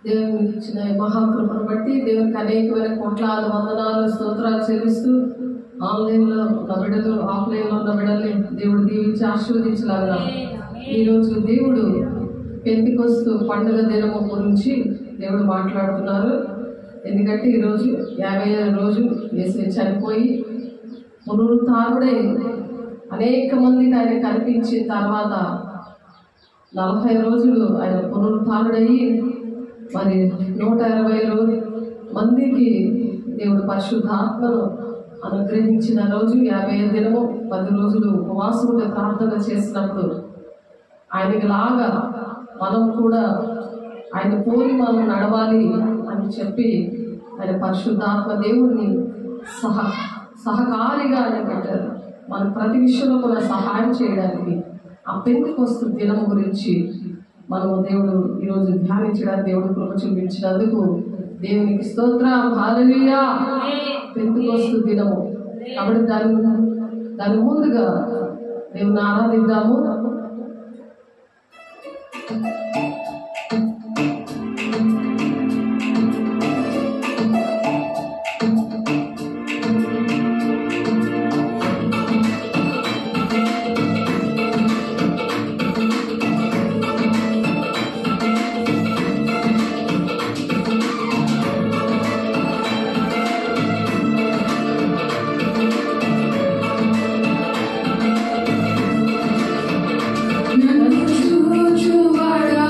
దేవుని ఇచ్చిన మహాకృపను బట్టి దేవునికి అనేకమైన కోట్లాది వందనాలు స్తోత్రాలు చెల్లిస్తూ ఆన్లైన్లో ఉన్న బిడ్డలు ఆఫ్లైన్లో ఉన్న బిడ్డల్ని దేవుడు దీవించి ఆశీర్వదించలాగా ఈరోజు దేవుడు పెంతెకొస్తు పండుగ దినము గురించి దేవుడు మాట్లాడుతున్నారు. ఎందుకంటే ఈరోజు 50వ రోజు యేసు చనిపోయి పునరుత్థానుడై అనేక మందికి ఆయన కనిపించిన తర్వాత 40 రోజులు ఆయన పునరుత్థానుడయ్యి మరి 120 మందికి దేవుడు పరిశుద్ధాత్మను అనుగ్రహించిన రోజు 50వ దినము 10 రోజులు ఉపవాసముగా ప్రార్థన చేసినప్పుడు ఆయనకి లాగా మనం కూడా ఆయన పోలి మనం నడవాలి అని చెప్పి ఆయన పరిశుద్ధాత్మ దేవుడిని సహకారిగా ఆయన పెట్టారు. మన ప్రతి విషయంలో కూడా సహాయం చేయడానికి ఆ పెంతెకొస్తు దినం గురించి మనము దేవుడు ఈరోజు ధ్యానించడానికి దేవుడు కృప చూపించినందుకు దేవునికి స్తోత్రం. హల్లెలూయా. పెంతెకొస్తు దినము కాబట్టి దాని ముందుగా దేవుని ఆరాధిద్దాము. నన్ను చూచువాడా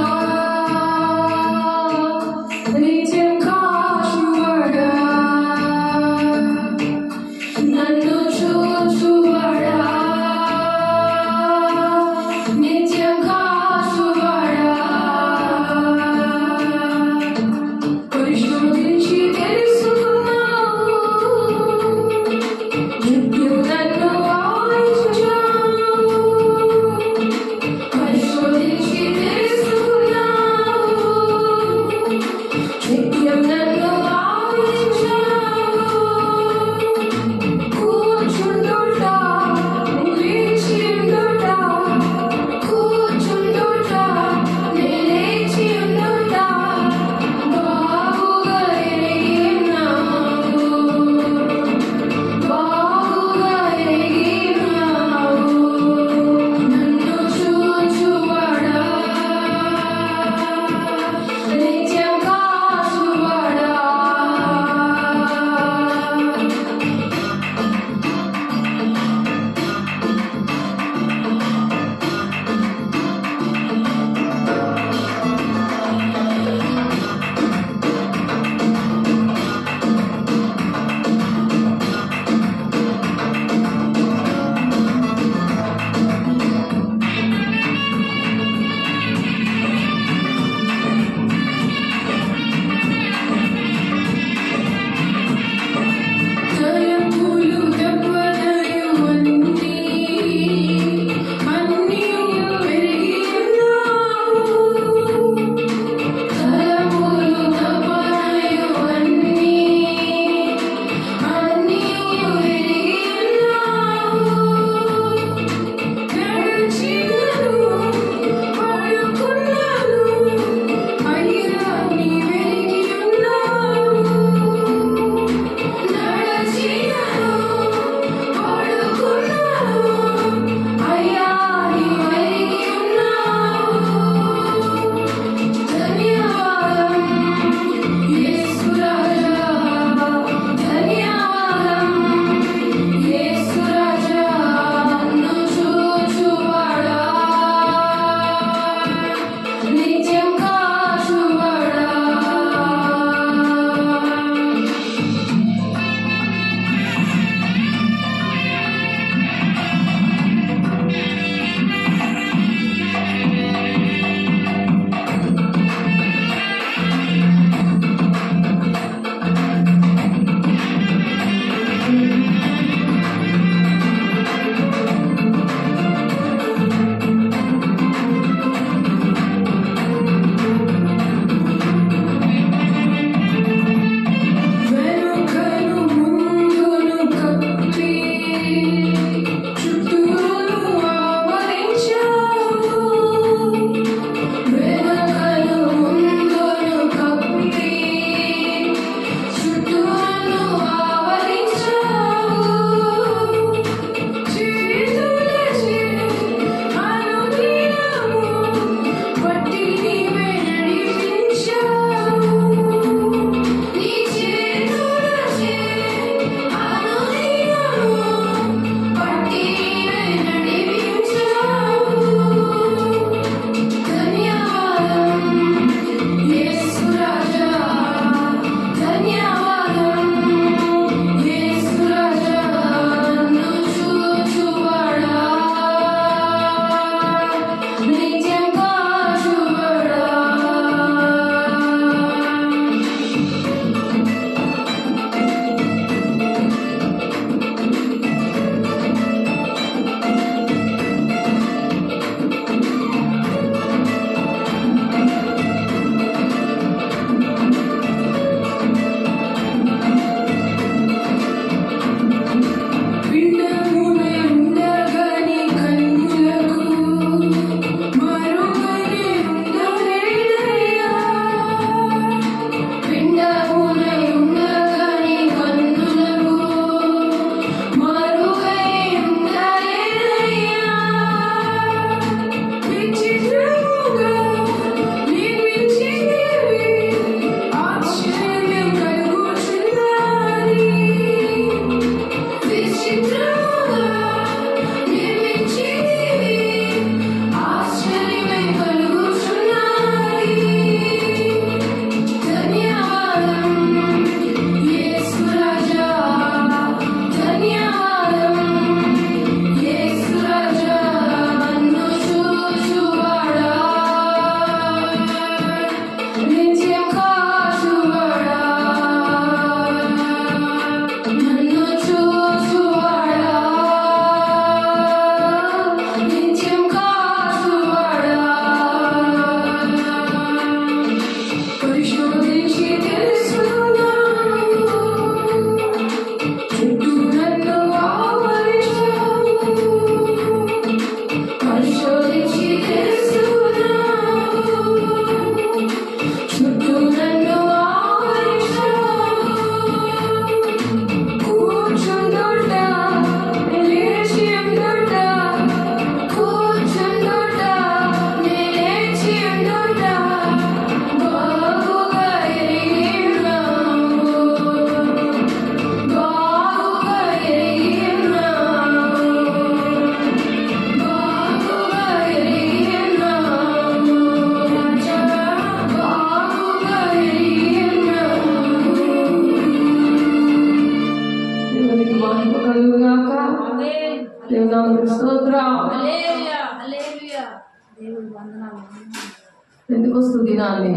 పెంతెకొస్తు దినాన్ని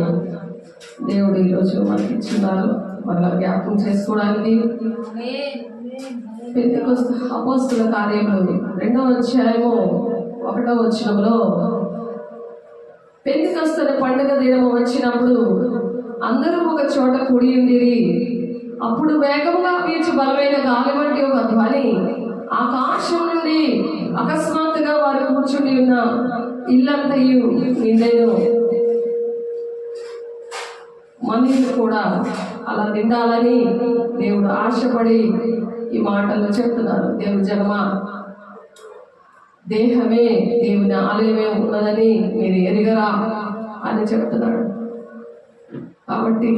దేవుడు ఈరోజు మనకి ఇచ్చున్నారు, మరలా జ్ఞాపకం చేసుకోవడానికి. పెంతెకొస్తు అపోస్తలుల కార్యములు 2వ అధ్యాయము 1వ వచనంలో, పెంతెకొస్తు అనే పండుగ దినము వచ్చినప్పుడు అందరూ ఒక చోట కూడి ఉండిరి. అప్పుడు వేగముగా వీచు బలమైన గాలి వంటి ఒక ధ్వని ఆకాశం నుండి అకస్మాత్తుగా వారు కూర్చుని ఉన్న ఇల్లంతయు నిండెను. మనుషులు కూడా అలా నిండాలని దేవుడు ఆశపడి ఈ మాటలు చెప్తున్నారు. దేవుని జనమా, దేహమే దేవుని ఆలయమే ఉన్నదని మీరు ఎరిగరా అని చెప్తున్నాడు. కాబట్టి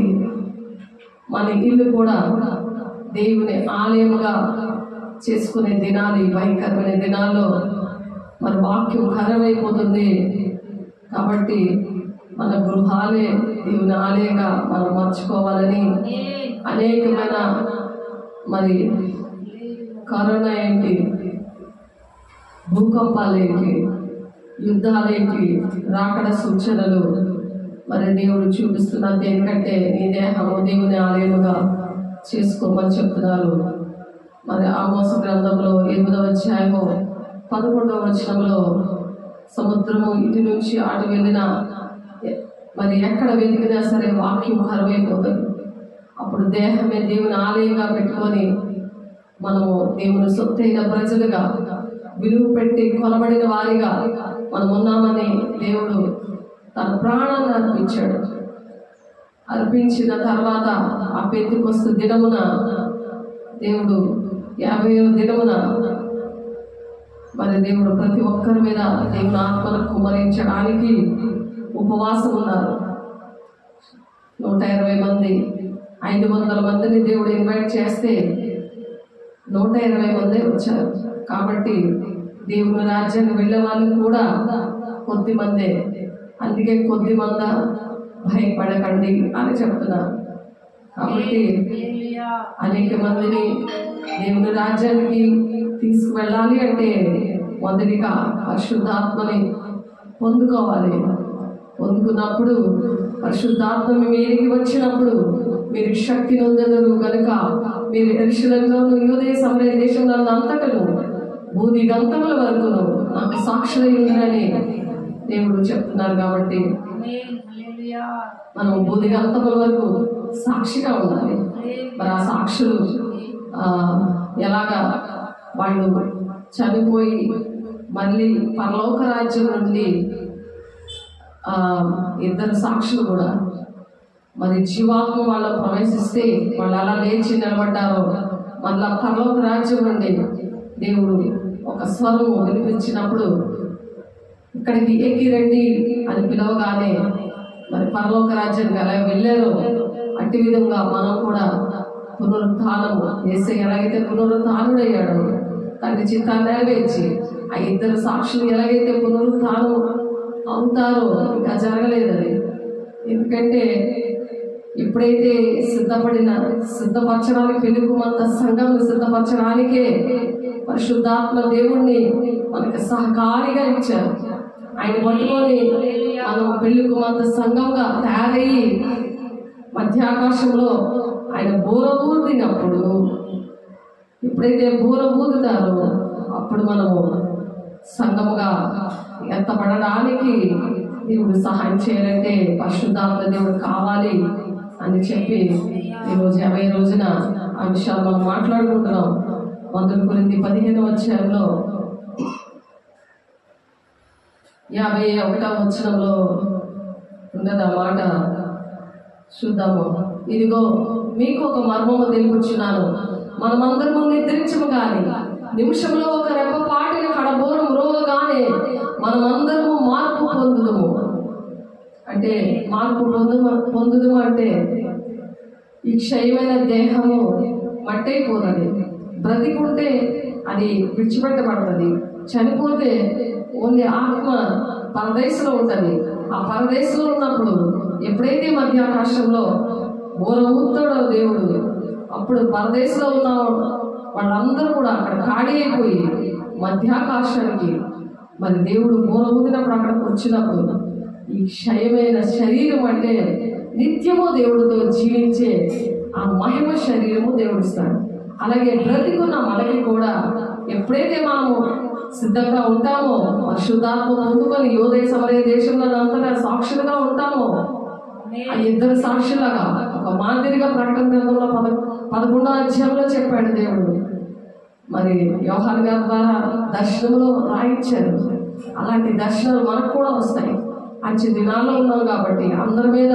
మన ఇల్లు కూడా దేవుని ఆలయముగా చేసుకునే దినాలు, ఈ భయంకరమైన దినాల్లో మన వాక్యం ఖరమైపోతుంది. కాబట్టి మన గృహాలే దేవుని ఆలయంగా మనం మర్చుకోవాలని అనేకమైన మరి కరోనా ఏంటి, భూకంపాలేంటి, యుద్ధాలేంటి, రాకడ సూచనలు మరి దేవుడు చూపిస్తున్నారు. దేనికంటే నీ దేహము దేవుని ఆలయముగా చేసుకోమని చెప్తున్నారు. మరి ఆమోస గ్రంథంలో 8వ అధ్యాయము 11వ వచనంలో, సముద్రము ఇటు నుంచి అటు వెళ్ళినా మరి ఎక్కడ వెతికినా సరే వాక్యం కరువైపోతుంది. అప్పుడు దేహమే దేవుని ఆలయంగా పెట్టుకొని మనము దేవుని సొత్తైన ప్రజలుగా విలువ పెట్టి కొనబడిన వారిగా మనం ఉన్నామని దేవుడు తన ప్రాణాన్ని అర్పించాడు. అర్పించిన తర్వాత ఆ పెంతెకొస్తు దినమున దేవుడు 50వ దినమున మరి దేవుడు ప్రతి ఒక్కరి మీద దేవుని ఆత్మను కుమ్మరించడానికి ఉపవాసం ఉన్నారు. 120 మంది, 500 మందిని దేవుడు ఇన్వైట్ చేస్తే 120 మందే వచ్చారు. కాబట్టి దేవుని రాజ్యానికి వెళ్ళే వాళ్ళు కూడా కొద్ది మందే. అందుకే కొద్ది మంద భయపడకండి అని చెప్తున్నారు. కాబట్టి అనేక మందిని దేవుని రాజ్యానికి తీసుకువెళ్ళాలి అంటే మొదటిగా పరిశుద్ధాత్మని పొందుకోవాలి. పొందుకున్నప్పుడు పరిశుద్ధాత్మ మీరికి వచ్చినప్పుడు మీరు శక్తి నొందెదరు కనుక మీరు యెరూషలేములోను యూదయ సమరయ దేశంలో అంతటను భూమి గంతముల వరకును నాకు సాక్షులయ్యుండని దేవుడు చెప్తున్నారు. కాబట్టి మనం భూమి గంతముల వరకు సాక్షిగా ఉండాలి. మరి ఆ సాక్షులు ఎలాగా వాళ్ళు చనిపోయి మళ్ళీ పరలోక రాజ్యం నుండి 2 సాక్షులు కూడా మరి జీవాత్మ వాళ్ళు ప్రవేశిస్తే వాళ్ళు అలా లేచి నిలబడ్డారో, మళ్ళా పరలోక రాజ్యం నుండి దేవుడు ఒక స్వరము వినిపించినప్పుడు ఇక్కడికి ఎక్కి రండి అని పిలవగానే మరి పరలోక రాజ్యానికి అలా వెళ్ళారో అట్టి విధంగా మనం కూడా పునరుత్థానము యేసయ్య ఎలాగైతే పునరుత్థానుడయ్యాడో తండ్రి చిత్తాన్ని నెరవేర్చి ఆ 2 సాక్షులు ఎలాగైతే పునరుత్థానం అవుతారో ఇంకా జరగలేదు అది. ఎందుకంటే ఎప్పుడైతే సిద్ధపరచడానికి పెళ్ళికుమంత సంఘం సిద్ధపరచడానికే పరిశుద్ధాత్మ దేవుణ్ణి మనకు సహకారిగా ఇచ్చారు. ఆయన పట్టుకొని మనం పెళ్ళికుమంత సంఘంగా తయారయ్యి మధ్యాకాశంలో ఆయన బూర ఊదినప్పుడు, ఎప్పుడైతే బూర ఊదుతారో అప్పుడు మనము సంఘముగా ఎత్తపడడానికి దేవుడు సహాయం చేయాలంటే పరిశుద్ధాత్మ దేవుడు కావాలి అని చెప్పి ఈరోజు 50 రోజున ఆ విషయాలు మనం మాట్లాడుకుంటున్నాం. 1 కొరింథీ 15వ అధ్యాయంలో 51వ వచనంలో ఉన్నది ఆ మాట చూద్దాము. ఇదిగో మీకు ఒక మర్మము తెలుపుచున్నాను, మనమందరము నిద్రించము కానీ నిమిషంలో ఒక రెప్పపాటిన కడబోరం మ్రోగగానే మనమందరము మార్పు పొందుదుము. అంటే మార్పు పొందుదుము అంటే ఈ క్షయమైన దేహము మట్టయిపోతుంది. బ్రతికుంటే అది విడిచిపెట్టబడుతుంది, చనిపోతే ఓన్లీ ఆత్మ పరదేశంలో ఉంటుంది. ఆ పరదేశంలో ఉన్నప్పుడు ఎప్పుడైతే మధ్యాకాశంలో బోర ఊతాడో దేవుడు, అప్పుడు పరదేశంలో ఉన్న వాళ్ళందరూ కూడా అక్కడ ఖాళీ అయిపోయి మధ్యాకాశానికి మరి దేవుడు బోర ఊదినప్పుడు అక్కడికి వచ్చినప్పుడు ఈ క్షయమైన శరీరం అంటే నిత్యము దేవుడితో జీవించే ఆ మహిమ శరీరము దేవుడిస్తాడు. అలాగే బ్రతికున్న మనకి కూడా ఎప్పుడైతే మనము సిద్ధంగా ఉంటామో, పరిశుద్ధాత్మ పొందుకొని యోధయ సమరయ దేశంలో అంతగా సాక్షులుగా ఉంటామో, ఆ ఇద్దరు సాక్షులుగా ఒక మాదిరిగా ప్రకటన గ్రంథంలో 11వ అధ్యాయంలో చెప్పాడు దేవుడు. మరి యోహాను గారి ద్వారా దర్శనంలో రాయించారు. అలాంటి దర్శనాలు మనకు కూడా వస్తాయి. మంచి దినాల్లో ఉన్నాం కాబట్టి అందరి మీద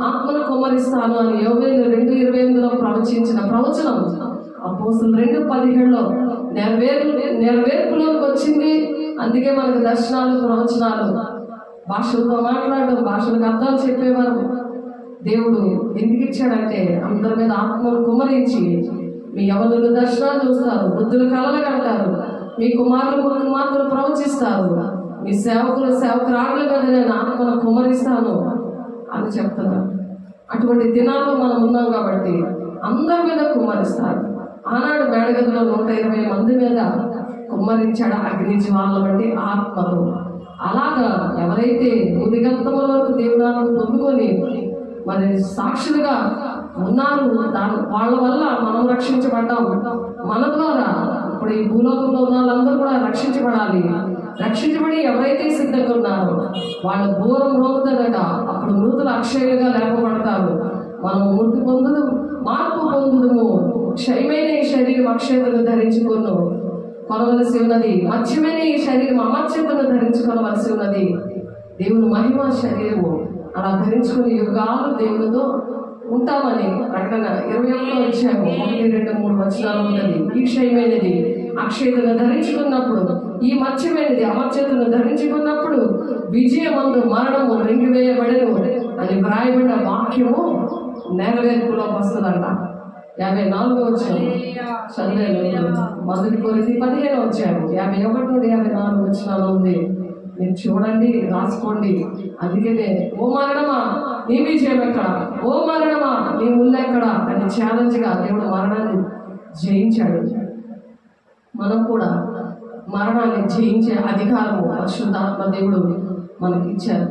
ఆత్మను కుమ్మరిస్తాను అని యోవేలు 2:28లో ప్రవచించిన ప్రవచనం అపోస్తలులు 2:17లో నెరవేర్పులోకి వచ్చింది. అందుకే మనకు దర్శనాలు, ప్రవచనాలు, భాషలతో మాట్లాడడం, భాషలకు అర్థాలు చెప్పేవారు. దేవుడు ఎందుకు ఇచ్చాడంటే అందరి మీద ఆత్మను కుమ్మరించి మీ యవనులు దర్శనాలు చూస్తారు, వృద్ధులు కలలు కంటారు, మీ కుమారులు ప్రవచిస్తారు, మీ సేవకురాళ్ళ మీద నేను ఆత్మను కుమ్మరిస్తాను అని చెప్తున్నారు. అటువంటి దినాల్లో మనం ఉన్నాం కాబట్టి అందరి మీద కుమ్మరిస్తారు. ఆనాడు మేడగదిలో 120 మంది మీద కుమ్మరించాడు అగ్ని జ్వాలల వంటి ఆత్మతో. అలాగా ఎవరైతే ఉదిగంతముల వరకు దేవునాలను పొందుకొని మరి సాక్షులుగా ఉన్నారు, వాళ్ళ వల్ల మనం రక్షించబడ్డాం. మన ద్వారా ఇప్పుడు ఈ భూలోకంలో ఉన్న వాళ్ళందరూ కూడా రక్షించబడాలి. రక్షించబడి ఎవరైతే సిద్ధంగా ఉన్నారో వాళ్ళ దూరం రోగుతుందట. అప్పుడు మృతులు అక్షయులుగా లేపబడతారు. మనం మార్పు పొందుదుము. క్షయమైన ఈ శరీరం అక్షయతను ధరించుకును కొనవలసి ఉన్నది, మత్స్యమైన ఈ శరీరం అమర్చతను ధరించుకోవలసి ఉన్నది. దేవుని మహిమ శరీరము అలా ధరించుకుని యుగాలు దేవునితో ఉంటామని ప్రకటన 21లో వచ్చాము. 1, 2, 3 వచనాలు ఉన్నది. ఈ క్షయమైనది అక్షయతను ధరించుకున్నప్పుడు, ఈ మత్స్యమైనది అమర్చతను ధరించుకున్నప్పుడు విజయమందు మరణము రెంగివేయబడెను అని వ్రాయబడిన వాక్యము నెరవేర్పులోకి వస్తుందంట. 54 వచ్చాము చదివాను. మొదటి కొరింథీ 15 వచ్చాము. 51 నుండి 54 వచనాలు ఉంది. మీరు చూడండి, రాసుకోండి. అందుకనే ఓ మరణమా నీ విజయం ఎక్కడ, ఓ మరణమా నీ ముళ్ళెక్కడ అని ఛాలెంజ్గా దేవుడు మరణాన్ని జయించాడు. మనం కూడా మరణాన్ని జయించే అధికారము పరిశుద్ధాత్మ దేవుడు మనకి ఇచ్చారు.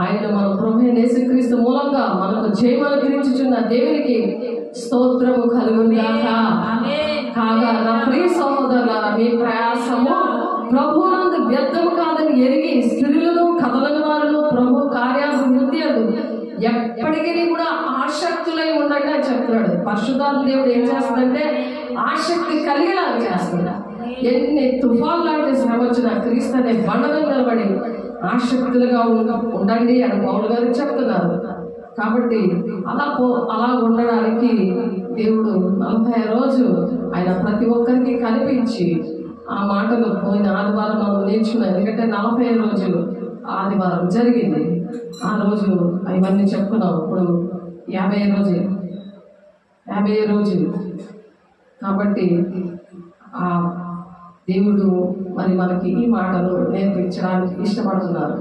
ఆయన మన ప్రభువైన యేసుక్రీస్తు మూలంగా మనకు జయమును గురించుచున్న దేవునికి స్తోత్రము కలుగునుగాక. కాగా నా ప్రియ సహోదరులారా, మీ ప్రయాసము ప్రభువునందు వ్యర్థము కాదని ఎరిగి స్త్రీలను కదలని వారు ప్రభు కార్యాభివృద్ధి ఎప్పటికీ కూడా ఆసక్తులై ఉండండి అని చెప్తున్నాడు. పరిశుద్ధాత్మ దేవుడు ఏం చేస్తుందంటే ఆసక్తి కలిగేలా చేస్తున్నాడు. ఎన్ని తుఫాన్ లాంటి శ్రమ వచ్చినా క్రీస్తు అనే బండలో నిలబడి ఆసక్తులుగా ఉండండి అని పౌలు గారు చెప్తున్నారు. కాబట్టి అలా ఉండడానికి దేవుడు 40 రోజు ఆయన ప్రతి ఒక్కరికి కనిపించి ఆ మాటలు పోయిన ఆదివారం మనం నేర్చుకున్నాం. ఎందుకంటే 40 రోజులు ఆదివారం జరిగింది. ఆ రోజు ఇవన్నీ చెప్పుకున్నాం. ఇప్పుడు 50 రోజులు కాబట్టి ఆ దేవుడు మరి మనకి ఈ మాటలు నేర్పించడానికి ఇష్టపడుతున్నారు.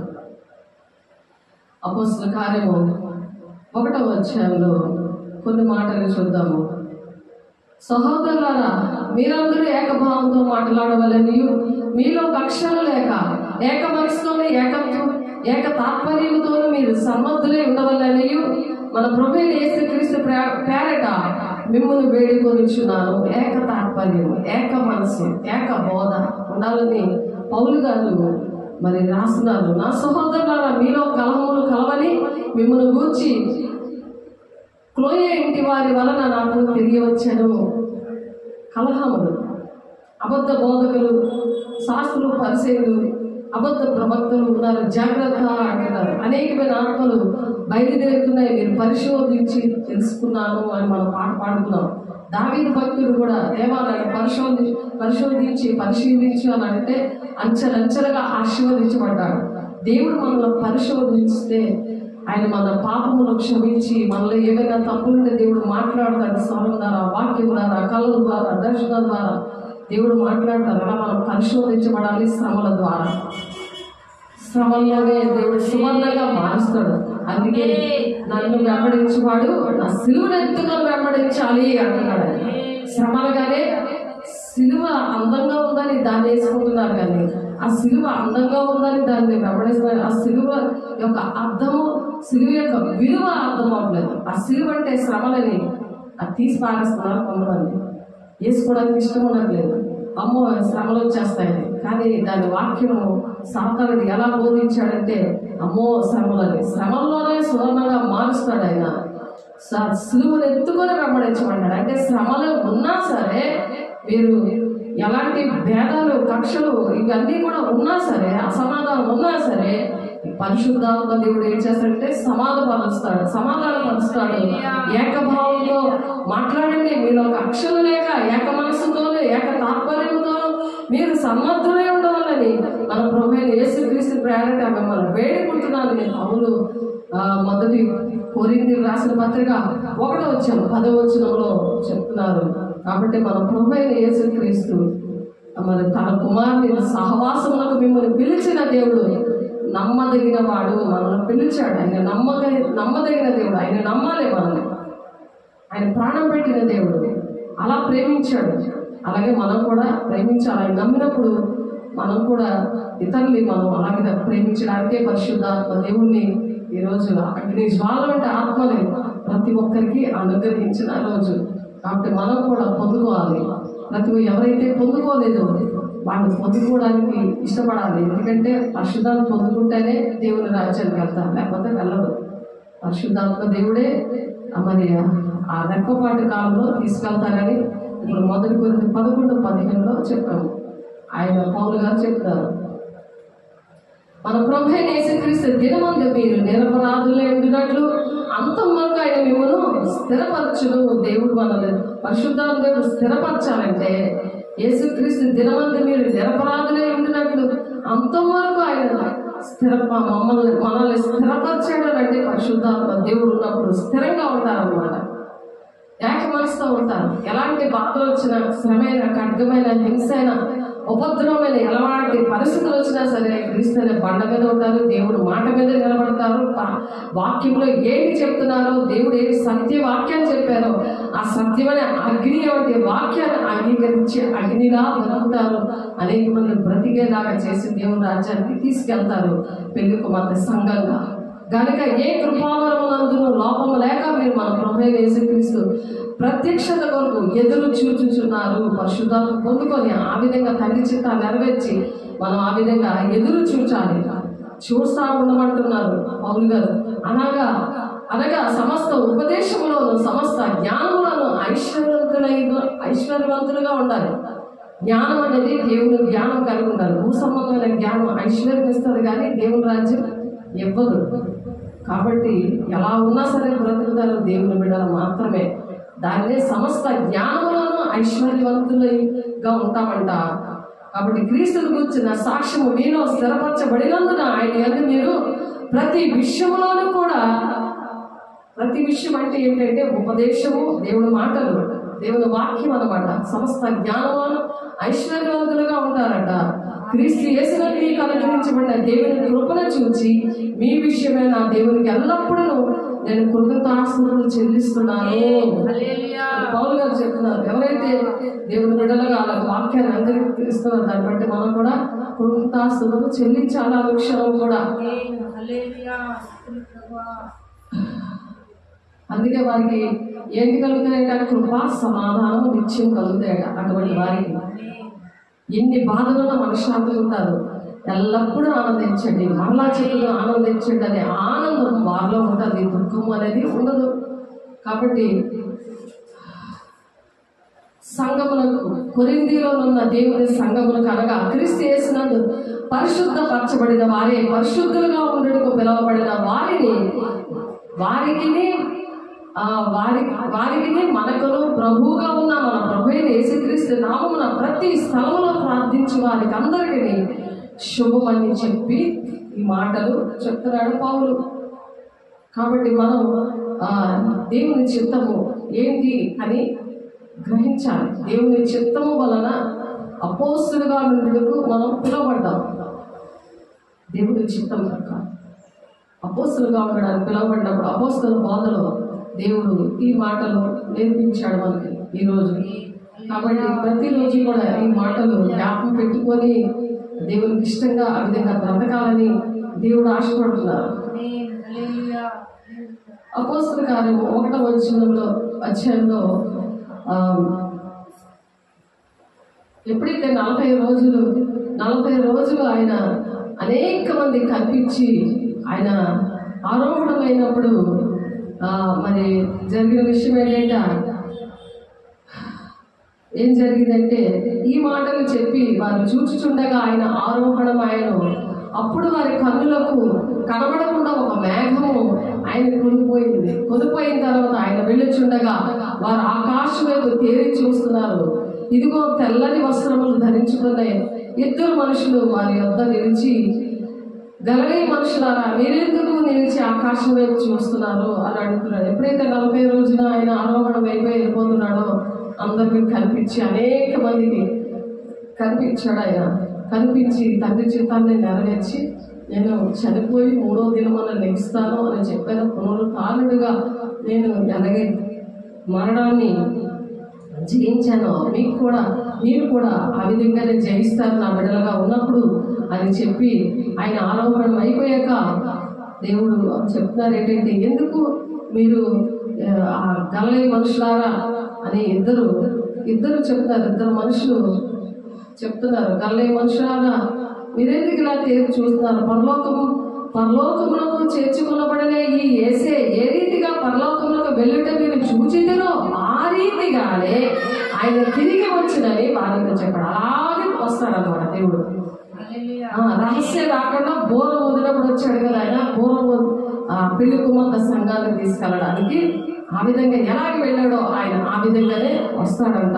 అపోస్తలుల కార్యము 1వ అధ్యాయంలో కొన్ని మాటలు చూద్దాము. సహోదరులారా, మీరందరూ ఏకభావంతో మాట్లాడవలనియు మీలో కక్షలు లేక ఏక మనసుతోనూ ఏక తాత్పర్యంతోనూ మీరు సమ్మద్ధులై ఉండవలనియు మన ప్రభువైన యేసుక్రీస్తు పేరట మిమ్మల్ని వేడుకొనిచున్నాను. ఏక తాత్పర్యం, ఏక మనసు, ఏక బోధ ఉండాలని పౌలు గారు మరి రాస్తున్నారు. నా సహోదరులారా, మీలో కలహములు కలవని మిమ్మల్ని గూర్చి క్లోయ ఇంటి వారి వలన నాకు తెలియవచ్చాను. కలహములు, అబద్ధ బోధకులు, శాస్త్రులు, పరిసయ్యులు, అబద్ధ ప్రవక్తలు ఉన్నారు, జాగ్రత్త అంటున్నారు. అనేకమైన ఆత్మలు బయలుదేరుతున్నాయి, మీరు పరిశోధించి తెలుసుకున్నాను అని మనం పాట పాడుకున్నాం. దావీదు భక్తుడు కూడా దేవాలయాన్ని పరిశీలించు అని అంటే అంచెలంచెలుగా ఆశీర్వదించబడ్డాడు. దేవుడు మనల్ని పరిశోధిస్తే ఆయన మన పాపమును క్షమించి మనలో ఏమైనా తప్పులుంటే దేవుడు మాట్లాడతాడు. స్వరం ద్వారా, వాక్యం ద్వారా, కళల ద్వారా, దర్శనం ద్వారా దేవుడు మాట్లాడతారు. అలా మనం పరిశోధించబడాలి. శ్రమల ద్వారా, శ్రమల్లోనే దేవుడు సువర్ణంగా మారుస్తాడు. అందుకే నన్ను వెంబడించేవాడు నా సిలువనెత్తుకొని వెంబడించాలి అంటున్నాడు. శ్రమలుగానే సిలువ అందంగా ఉందని దాన్ని వేసుకుంటున్నారు, కానీ ఆ సిలువ అందంగా ఉందని దాన్ని వెంబడిస్తున్నారు. ఆ సిలువ యొక్క అర్థము, సిలువ యొక్క విలువ అర్థం అవట్లేదు. ఆ సిలువ అంటే శ్రమలని అది తీసి పారేస్తున్నారు కొంతమంది. వేసుకోవడానికి ఇష్టం ఉండట్లేదు, అమ్మో శ్రమలు వచ్చేస్తాయని. కానీ దాని వాక్యము సాతానుడు ఎలా బోధించాడంటే అమ్మో శ్రమలని, శ్రమల్లోనే సువర్ణంగా మారుస్తాడు ఆయన. సిలువను ఎత్తుకొని వెంబడించమంటాడు. అంటే శ్రమలు ఉన్నా సరే, మీరు ఎలాంటి భేదాలు, కక్షలు ఇవన్నీ కూడా ఉన్నా సరే, అసమాధానం ఉన్నా సరే, పరిశుద్ధాత్మ దేవుడు ఏం చేస్తాడంటే సమాధానపరుస్తాడు. ఏకభావంతో మాట్లాడండి. మీలో కక్షలు లేక ఏక మనసుతోనూ ఏక తాత్పర్యంతోనూ మీరు సన్నద్ధులై ఉండవాలని మన ప్రభువైన యేసుక్రీస్తు ప్రేరట మిమ్మల్ని వేడుకుంటున్నాను. పౌలు మొదటి కొరింథీయులకు రాసిన పత్రిక 1:10 చెప్తున్నారు. కాబట్టి మన ప్రభువైన యేసుక్రీస్తు మరి తన కుమారుని సహవాసములకు మిమ్మల్ని పిలిచిన దేవుడు నమ్మదగిన వాడు. మనల్ని పిలిచాడు. ఆయన నమ్మదగిన దేవుడు. ఆయన నమ్మాలి మనల్ని. ఆయన ప్రాణం పెట్టిన దేవుడు. అలా ప్రేమించాడు. అలాగే మనం కూడా ప్రేమించాలి. ఆయన నమ్మినప్పుడు మనం కూడా ఇతరుల్ని మనం అలాగే ప్రేమించడానికే పరిశుద్ధాత్మ దేవుణ్ణి ఈరోజు అగ్ని జ్వాల వంటి ఆత్మని ప్రతి ఒక్కరికి అనుగ్రహించిన రోజు. కాబట్టి మనం కూడా పొందుకోవాలి. ఎవరైతే పొందుకోలేదో వాళ్ళు పొందుకోవడానికి ఇష్టపడాలి. ఎందుకంటే పరిశుద్ధాత్మ పొందుకుంటేనే దేవుని రాజ్యానికి వెళ్తారు, లేకపోతే వెళ్ళదు. పరిశుద్ధాత్మ దేవుడే మరి ఆ రెప్పపాటి కాలంలో తీసుకెళ్తారని ఇప్పుడు మొదటి కొరింథీ 11:15 చెప్పాము. ఆయన పౌలు గారు చెప్తారు, మన ప్రభువైన యేసుక్రీస్తు దినమందు మీరు నిరపరాధులై ఉండినట్లు అంతం వరకు ఆయన మిమ్మల్ని స్థిరపరచును. దేవుడు మనల్ని పరిశుద్ధాత్మ దేవుడు స్థిరపరచాలంటే యేసుక్రీస్తు దినమందు మీరు నిరపరాధులై ఉండినట్లు అంతం వరకు ఆయన మనల్ని స్థిరపరచడం అంటే పరిశుద్ధాత్మ దేవుడు ఉన్నప్పుడు స్థిరంగా ఉంటారన్నమాట. ఏక మనసుతో ఉంటారు. ఎలాంటి బాధలు వచ్చినా, శ్రమైన, ఖడ్గమైన, హింసైన, ఉపద్రవమైన ఎలాంటి పరిస్థితులు వచ్చినా సరే క్రీస్తు అనే బండ మీద ఉంటారు. దేవుడు మాట మీద నిలబడతారు. వాక్యంలో ఏంటి చెప్తున్నారో, దేవుడు ఏ సత్య వాక్యాన్ని చెప్పారో ఆ సత్యమైన అగ్ని వంటి వాక్యాన్ని అంగీకరించి అగ్నిలా బ్రతుకుతారు. అనేక మంది బ్రతికేలాగా చేసి దేవుని రాజ్యానికి తీసుకెళ్తారు పెళ్లి కుమార్తె సంఘంగా. కనుక ఏ కృపావరమునందును లోపము లేక మీరు మన ప్రభువైన యేసుక్రీస్తు ప్రత్యక్షత కొరకు ఎదురు చూచుచున్నారు. పరిశుద్ధాత్మ పొందుకొని ఆ విధంగా తండ్రి చిత్తాన్ని నెరవేర్చి మనం ఆ విధంగా ఎదురు చూచాలి. చూస్తా ఉండమంటున్నారు పౌలు గారు. అనగా సమస్త ఉపదేశములోను సమస్త జ్ఞానములను ఐశ్వర్యవంతులుగా ఉండాలి. జ్ఞానం అనేది దేవుని జ్ఞానం కలిగి ఉండాలి. భూ సంబంధమైన జ్ఞానం ఐశ్వర్యం ఇస్తుంది, కానీ దేవుని రాజ్యం ఇవ్వదు. కాబట్టి ఎలా ఉన్నా సరే బ్రతుకుతారు దేవుని బిడ్డలు మాత్రమే. దాన్నే సమస్త జ్ఞానంలోనూ ఐశ్వర్యవంతులుగా ఉంటామంట. కాబట్టి క్రీస్తుని గురించిన సాక్ష్యము మీలో స్థిరపరచబడినందున ఆయన యందు మీరు ప్రతి విషయంలోనూ కూడా, ప్రతి విషయం అంటే ఏంటంటే ఉపదేశము, దేవుని మాటలు, దేవుని వాక్యం అన్నమాట. సమస్త జ్ఞానంలోనూ ఐశ్వర్యవంతులుగా ఉంటారట. క్రీస్తు యేసునందు మీకు అనుగ్రహించబడిన దేవుని కృపను చూచి మీ విషయమే నా దేవునికి ఎల్లప్పుడూ నేను కృతజ్ఞతాస్తుతులు చెల్లిస్తున్నాను. పౌలు గారు చెప్తున్నారు, ఎవరైతే దేవుని బిడ్డలుగా అలా వాక్యాన్ని అంగీకరిస్తున్నారో దాన్ని బట్టి మనం కూడా కృతజ్ఞతాస్తుతులు చెల్లించాలి. ఆ విషయం కూడా అందుకే వారికి ఏంటి కలుగుతాయట? కృప, సమాధానం, నిత్యం కలుగుతాయట. అటువంటి వారికి ఎన్ని బాధలున్నా మనశ్శాంతి ఉంటారు. ఎల్లప్పుడూ ఆనందించండి, మరలా చెట్టుగా ఆనందించండి అనే ఆనందం వారిలో ఉంటుంది. దుఃఖం అనేది ఉండదు. కాబట్టి సంఘములకు, కొరింథీలో ఉన్న దేవుని సంఘములకు అనగా క్రీస్తు యేసునందు పరిశుద్ధపరచబడిన వారే, పరిశుద్ధులుగా ఉండటకు పిలువబడిన వారికి మనకును ప్రభువుగా ఉన్న మన ప్రభువైన యేసుక్రీస్తు నామమున ప్రతి స్థలములో ప్రార్థించి వారికి అందరికీ శుభమని చెప్పి ఈ మాటలు చెప్తున్నాడు పౌలు. కాబట్టి మనం దేవుని చిత్తము ఏంటి అని గ్రహించాలి. దేవుని చిత్తము వలన అపోస్తులుగా ఉండేందుకు మనం పిలువబడ్డాం. దేవుని చిత్తం కనుక అపోస్తులుగా ఉండడానికి పిలువబడినప్పుడు అపోస్తుల బోధలో దేవుడు ఈ మాటలు నేర్పించాడు మనకి ఈరోజు. కాబట్టి ప్రతిరోజు కూడా ఈ మాటలు జ్ఞాపకం పెట్టుకొని దేవునికి ఇష్టంగా ఆ విధంగా బ్రతకాలని దేవుడు ఆశపడుతున్నారు. అపోస్తల కార్యము 1వ అధ్యాయంలో ఎప్పుడైతే 40 రోజులు ఆయన అనేక మంది కనిపించి ఆయన ఆరోహణమైనప్పుడు మరి జరిగిన విషయం ఏంటంటే, ఏం జరిగిందంటే ఈ మాటలు చెప్పి వారు చూచుచుండగా ఆయన ఆరోహణమాయను. అప్పుడు వారి కన్నులకు కనబడకుండా ఒక మేఘము ఆయన కొనిపోయిన తర్వాత ఆయన వెళ్ళుచుండగా వారు ఆకాశం వైపు తేరి చూస్తున్నారు. ఇదిగో తెల్లని వస్త్రములు ధరించుకున్న 2 మనుషులు వారి వద్ద నిలిచి, గలిలయ మనుషులారా, మీరెందుకు నిలిచి ఆకాశం వైపు చూస్తున్నారు అని అడుగుతున్నాడు. ఎప్పుడైతే 40 రోజున ఆయన ఆరోహణం అయిపోయి వెళ్ళిపోతున్నాడో అందరికీ కనిపించి అనేక మందికి కనిపించాడు. ఆయన కనిపించి తండ్రి చిత్తాన్ని నెరవేర్చి, నేను చనిపోయి 3వ దినమున లెగిస్తాను అని చెప్పాను. పునరుత్థానుడిగా నేను ఎలాగే మరణాన్ని జయించాను, మీరు కూడా ఆ విధంగానే జయిస్తారు నా బిడ్డలుగా ఉన్నప్పుడు అని చెప్పి ఆయన ఆరోపణ అయిపోయాక దేవుడు చెప్తున్నారు ఏంటంటే, ఎందుకు మీరు ఆ గలిలయ మనుషులారా అని ఇద్దరు చెప్తారు. 2 మనుషులు చెప్తున్నారు, గలిలయ మనుషులారా మీరెందుకు ఇలా తేరు చూస్తున్నారు? పరలోకమునకు చేర్చుకునబడలే ఈ యేసే ఏ రీతిగా పరలోకమునకు వెళ్ళుట మీరు చూచిదిరో ఆ రీతిగానే ఆయన తిరిగి వచ్చినని వారితో చెప్పాడు. అలాగే వస్తాడనమాట దేవుడు. రహస్య రాకుండా బోర వదిలినప్పుడు వచ్చాడు కదా ఆయన. పెళ్లి కుమార్తె సంఘాన్ని తీసుకెళ్ళడానికి ఆ విధంగా ఎలాగ వెళ్ళాడో ఆయన ఆ విధంగానే వస్తాడంట.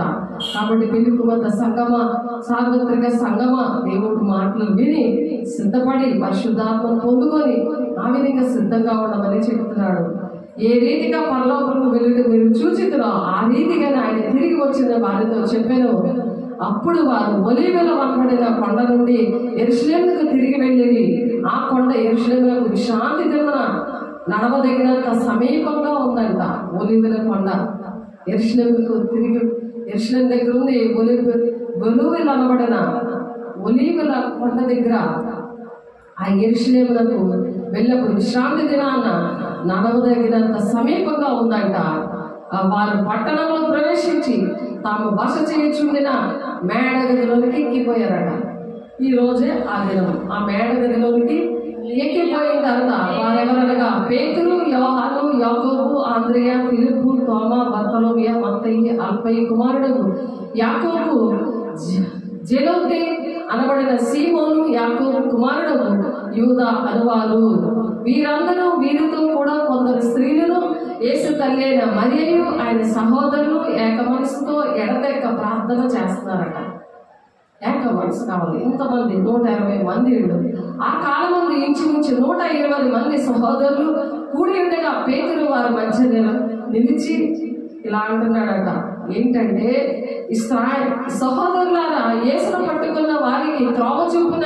కాబట్టి పెళ్లి కుమార్తె సంగమా, సార్వత్రిక సంగమా, దేవుడు మాటలు విని సిద్ధపడి పరిశుద్ధాత్మను పొందుకొని ఆ విధంగా సిద్ధంగా ఉండమని చెప్తున్నాడు. ఏ రీతిగా పరలోకమునకు వెళ్ళుట మీరు చూచితురో ఆ రీతిగానే ఆయన తిరిగి వచ్చిన వారితో చెప్పాను. అప్పుడు వారు ఒలీవల వనబడిన కొండ నుండి యెరూషలేముకు తిరిగి వెళ్ళేది. ఆ కొండ యెరూషలేముకు విశ్రాంతి దినమున నడవదగినంత సమీపంగా ఉందంట. ఒలీవల కొండ యెరూషలేం దగ్గర ఉంది. ఒలీవల అనబడిన ఒలీవల కొండ దగ్గర ఆ యెరూషలేమునకు వెళ్ళినప్పుడు విశ్రాంతి దినాన నడవదగినంత సమీపంగా ఉందంట. వారు పట్టణంలో ప్రవేశించి తాము బస చేయుచుండిన మేడగదిలోనికి ఎక్కిపోయారట. ఈ రోజే ఆ దినం. ఆ మేడగదిలోనికి ఎక్కిపోయిన తర్వాత వారెవరనగా పేతురు, యోహాను, యాకోబు, ఆంద్రెయ, ఫిలిప్పు, తోమా, బర్తలోమియ, మత్తయి, అల్ఫయి కుమారుడు యాకోబు, జెలోతే అనబడిన సీమోను, యాకోబు కుమారుడు యూదా అనువారు. వీరందరూ వీరితో కూడా కొందరు స్త్రీలను, యేసు తల్లి అయిన మరియయు ఆయన సహోదరులు ఏక మనసుతో ఎడతెక్క ప్రార్థన చేస్తున్నారట. ఏక మనసు కావాలి. ఇంతమంది 120 మంది. ఆ కాలం ముందు ఇంచుమించు 120 మంది సహోదరులు కూడి ఉండగా పేతురు వారి మధ్య నిలిచి ఇలా అంటున్నాడట. ఏంటంటే, సహోదరులారా, యేసును పట్టుకున్న వారికి త్రోవ చూపున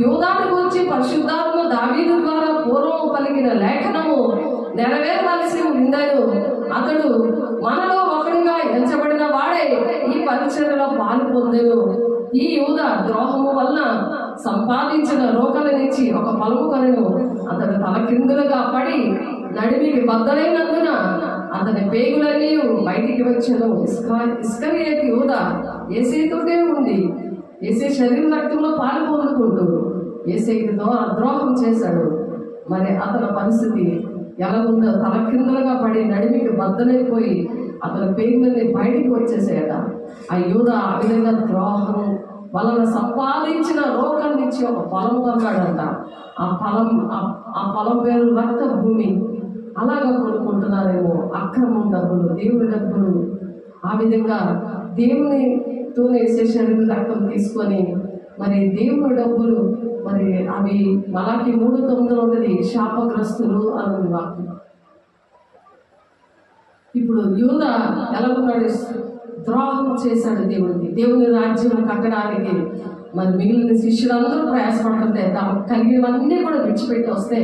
యూదాను గురించి పరిశుద్ధాత్మ దావీదు ద్వారా పూర్వం పలికిన లేఖనము నెరవేరవలసి ఉందను. అతడు మనలో ఒకడుగా ఎంచబడిన వాడే ఈ పరిచర్యలో పాలు పొందెను. ఈ యూదా ద్రోహము వలన సంపాదించిన రోకలనిచ్చి ఒక పొలము కొనెను. అతడు తల కిందులుగా పడి నడిమికి బద్దలైనందున అతని పేగులన్నీ బయటికి వచ్చెను. ఇస్కరియోతు యూదా యేసుతోనే ఉండి యేసు శరీర రక్తంలో పాలు పొందుకుంటూ యేసుకి ద్రోహం చేశాడు. మరి అతని పరిస్థితి ఎలా ఉందో, తల కిందలుగా పడి నడిమికి బద్దలైపోయి అతని పేగులన్నీ బయటికి వచ్చేసాయట. ఆ యూదా ఆ విధంగా ద్రోహం వలన సంపాదించిన రోగాన్నిచ్చి ఒక పొలం కొన్నాడంట. ఆ పొలం పేరు రక్త భూమి. అలాగా కొనుక్కుంటున్నారేమో అక్రమం డబ్బులు, దేవుడి డబ్బులు. ఆ విధంగా దేవునితోనే శరీర రక్తం తీసుకొని మరి దేవుడి డబ్బులు, మరి అవి మలాకి 3:9 ఉన్నది, శాపగ్రస్తులు అన్నది వాక్యం. ఇప్పుడు యూదా ఎలా ఉన్నాడు? ద్రోహం చేశాడు దేవుడికి. దేవుని రాజ్యం కట్టడానికి మరి మిగిలిన శిష్యులందరూ ప్రయాసపడుతుంటే తమకు కలిగినవన్నీ కూడా విడిచిపెట్టి వస్తే,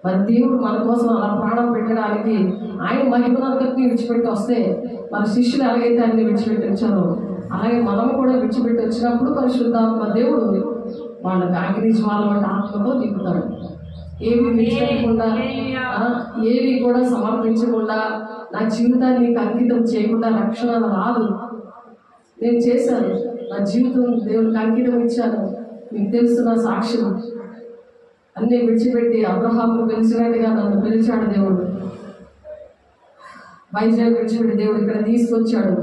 మరి దేవుడు మన కోసం అలా ప్రాణం పెట్టడానికి ఆయన మహిమనంతటిని విడిచిపెట్టి వస్తే, మన శిష్యులు ఎలాగైతే అన్ని విడిచిపెట్టి వచ్చారో అలాగే మనం కూడా విడిచిపెట్టి వచ్చినప్పుడు పరిశుద్ధాత్మ దేవుడు వాళ్ళకి అగ్ని జ్వాల వంటి ఆత్మతో నింపుతాడు. ఏవి విడిచిపెట్టకుండా, ఏవి కూడా సమర్పించకుండా, నా జీవితాన్ని నీకు అంకితం చేయకుండా రక్షణ రాదు. నేను చేశాను, నా జీవితం దేవునికి అంకితం ఇచ్చాను, మీకు తెలుసు నా సాక్ష్యం. అన్నీ విడిచిపెట్టి అబ్రహాము పిలిచినట్టుగా నన్ను పిలిచాడు దేవుడు. వైజాగ్ విడిచిపెట్టి దేవుడు ఇక్కడ తీసుకొచ్చాడు.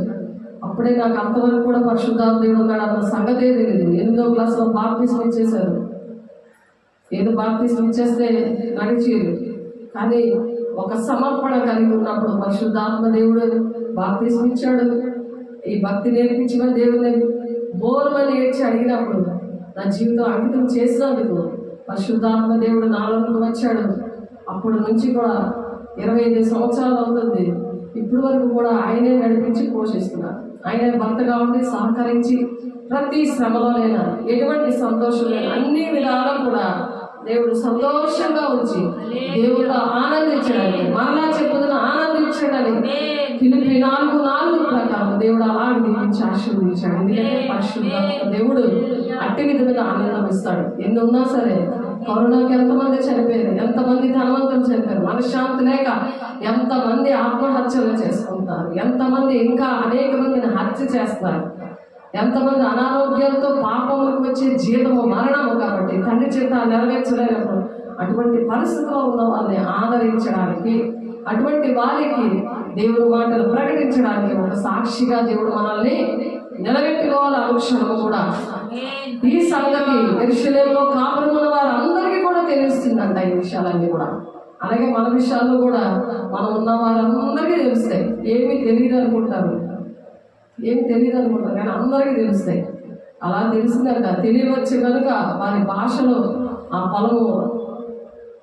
అప్పుడే నాకు అంతవరకు కూడా పరిశుద్ధాత్మ దేవుడు ఉన్నాడు అన్న సంగతే తెలియదు. 8వ క్లాసులో బాప్తిస్మం ఇచ్చేశారు. ఏదో బాప్తిస్మం ఇచ్చేస్తే నడిచేది, కానీ ఒక సమర్పణ కలిగి ఉన్నప్పుడు పరిశుద్ధాత్మ దేవుడు బాప్తిస్మం ఇచ్చాడు. ఈ భక్తి నేర్పించిన దేవుడిని బోర్మని ఏడ్చి అడిగినప్పుడు నా జీవితం అంకితం చేసినందుకు పరిశుద్ధాత్మ దేవుడు నాలోకి వచ్చాడు. అప్పటి నుంచి కూడా 25 సంవత్సరాలు అవుతుంది. ఇప్పటి వరకు కూడా ఆయనే నడిపించి పోషిస్తున్నారు. ఆయనే భర్తగా ఉండి సహకరించి ప్రతి శ్రమలోనైనా ఎటువంటి సంతోషం లేని అన్ని విధాలు కూడా దేవుడు సంతోషంగా ఉంచి దేవుడు ఆనందించడానికి, మరలా చెప్పుదును ఆనందించడానికి ఫిలిప్పీ 4:4 ప్రకారం దేవుడు అలా దీవించి ఆశీర్వదించాడు. ఎందుకంటే పరిశుద్ధాత్మ దేవుడు అట్టి విధమైన ఆనందం ఇస్తాడు. ఎన్ని ఉన్నా సరే, కరోనాకి ఎంతమంది చనిపోయారు, ఎంతమంది ధనవంతులు చనిపోయారు, మనశ్శాంతి లేక ఎంతమంది ఆత్మహత్యలు చేసుకుంటారు, ఎంతమంది ఇంకా అనేక మందిని హత్య చేస్తారు, ఎంతమంది అనారోగ్యంతో పాపములకు వచ్చే జీతము మరణము. కాబట్టి తండ్రి చేత నెరవేర్చలేనప్పుడు అటువంటి పరిస్థితిలో ఉన్న వాళ్ళని ఆదరించడానికి, అటువంటి వారికి దేవుడు మాటలు ప్రకటించడానికి ఒక సాక్షిగా దేవుడు మనల్ని నిలబెట్టుకోవాలి. అనుక్షణము కూడా ఈ సంగతి యెరూషలేములో కాపురమున్న వారందరికీ కూడా తెలుస్తుందంట. ఈ విషయాలన్నీ కూడా, అలాగే మన విషయాల్లో కూడా మనం ఉన్న వారందరికీ తెలుస్తాయి. ఏమీ తెలియదు అనుకుంటారు, కానీ అందరికీ తెలుస్తాయి. అలా తెలిసిందంట. తెలియవచ్చు కనుక వారి భాషలో ఆ పొలము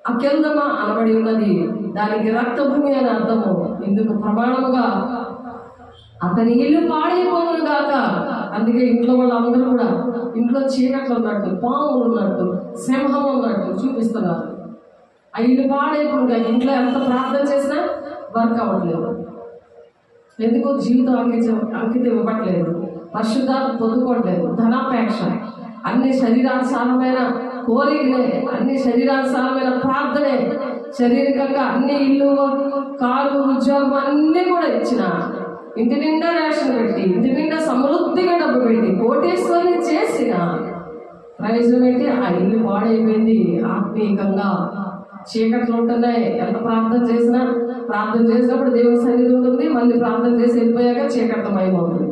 అకెల్దమా అనబడి ఉన్నది, దానికి రక్తభూమి అని అర్థము. ఇందుకు ప్రమాణముగా అతని ఇల్లు పాడైపోవును గాక. అందుకే ఇంట్లో వాళ్ళందరూ కూడా ఇంట్లో చీకట్లు ఉన్నట్టు, పాములు ఉన్నట్టు, సింహం ఉన్నట్టు చూపిస్తున్నారు. ఆ ఇల్లు పాడైపోవును. ఇంట్లో ఎంత ప్రార్థన చేసినా వర్క్ అవ్వట్లేదు. ఎందుకు? జీవితం అంకితం ఇవ్వట్లేదు, పరిశుద్ధాత్మ పొందుకోవట్లేదు, ధనాపేక్ష, అన్ని శరీరానుసారమైన కోరికలే, అన్ని శరీరానుసారమైన ప్రార్థనే, శారీరకంగా అన్ని ఇల్లు, కారు, ఉద్యోగం అన్నీ కూడా ఇచ్చిన, ఇంటి నిండా రేషన్ పెట్టి, ఇంటి నిండా సమృద్ధిగా డబ్బు పెట్టి, కోటేశ్వరిని చేసిన ప్రయోజనం ఏంటి? ఆ ఇల్లు పాడైపోయింది. ఆత్మీయంగా చీకట్లు ఉంటున్నాయి. ఎంత ప్రార్థన చేసినప్పుడు దేవుని సన్నిధి ఉంటుంది, మళ్ళీ ప్రార్థన చేసి వెళ్ళిపోయాక చీకటమయమవుతుంది.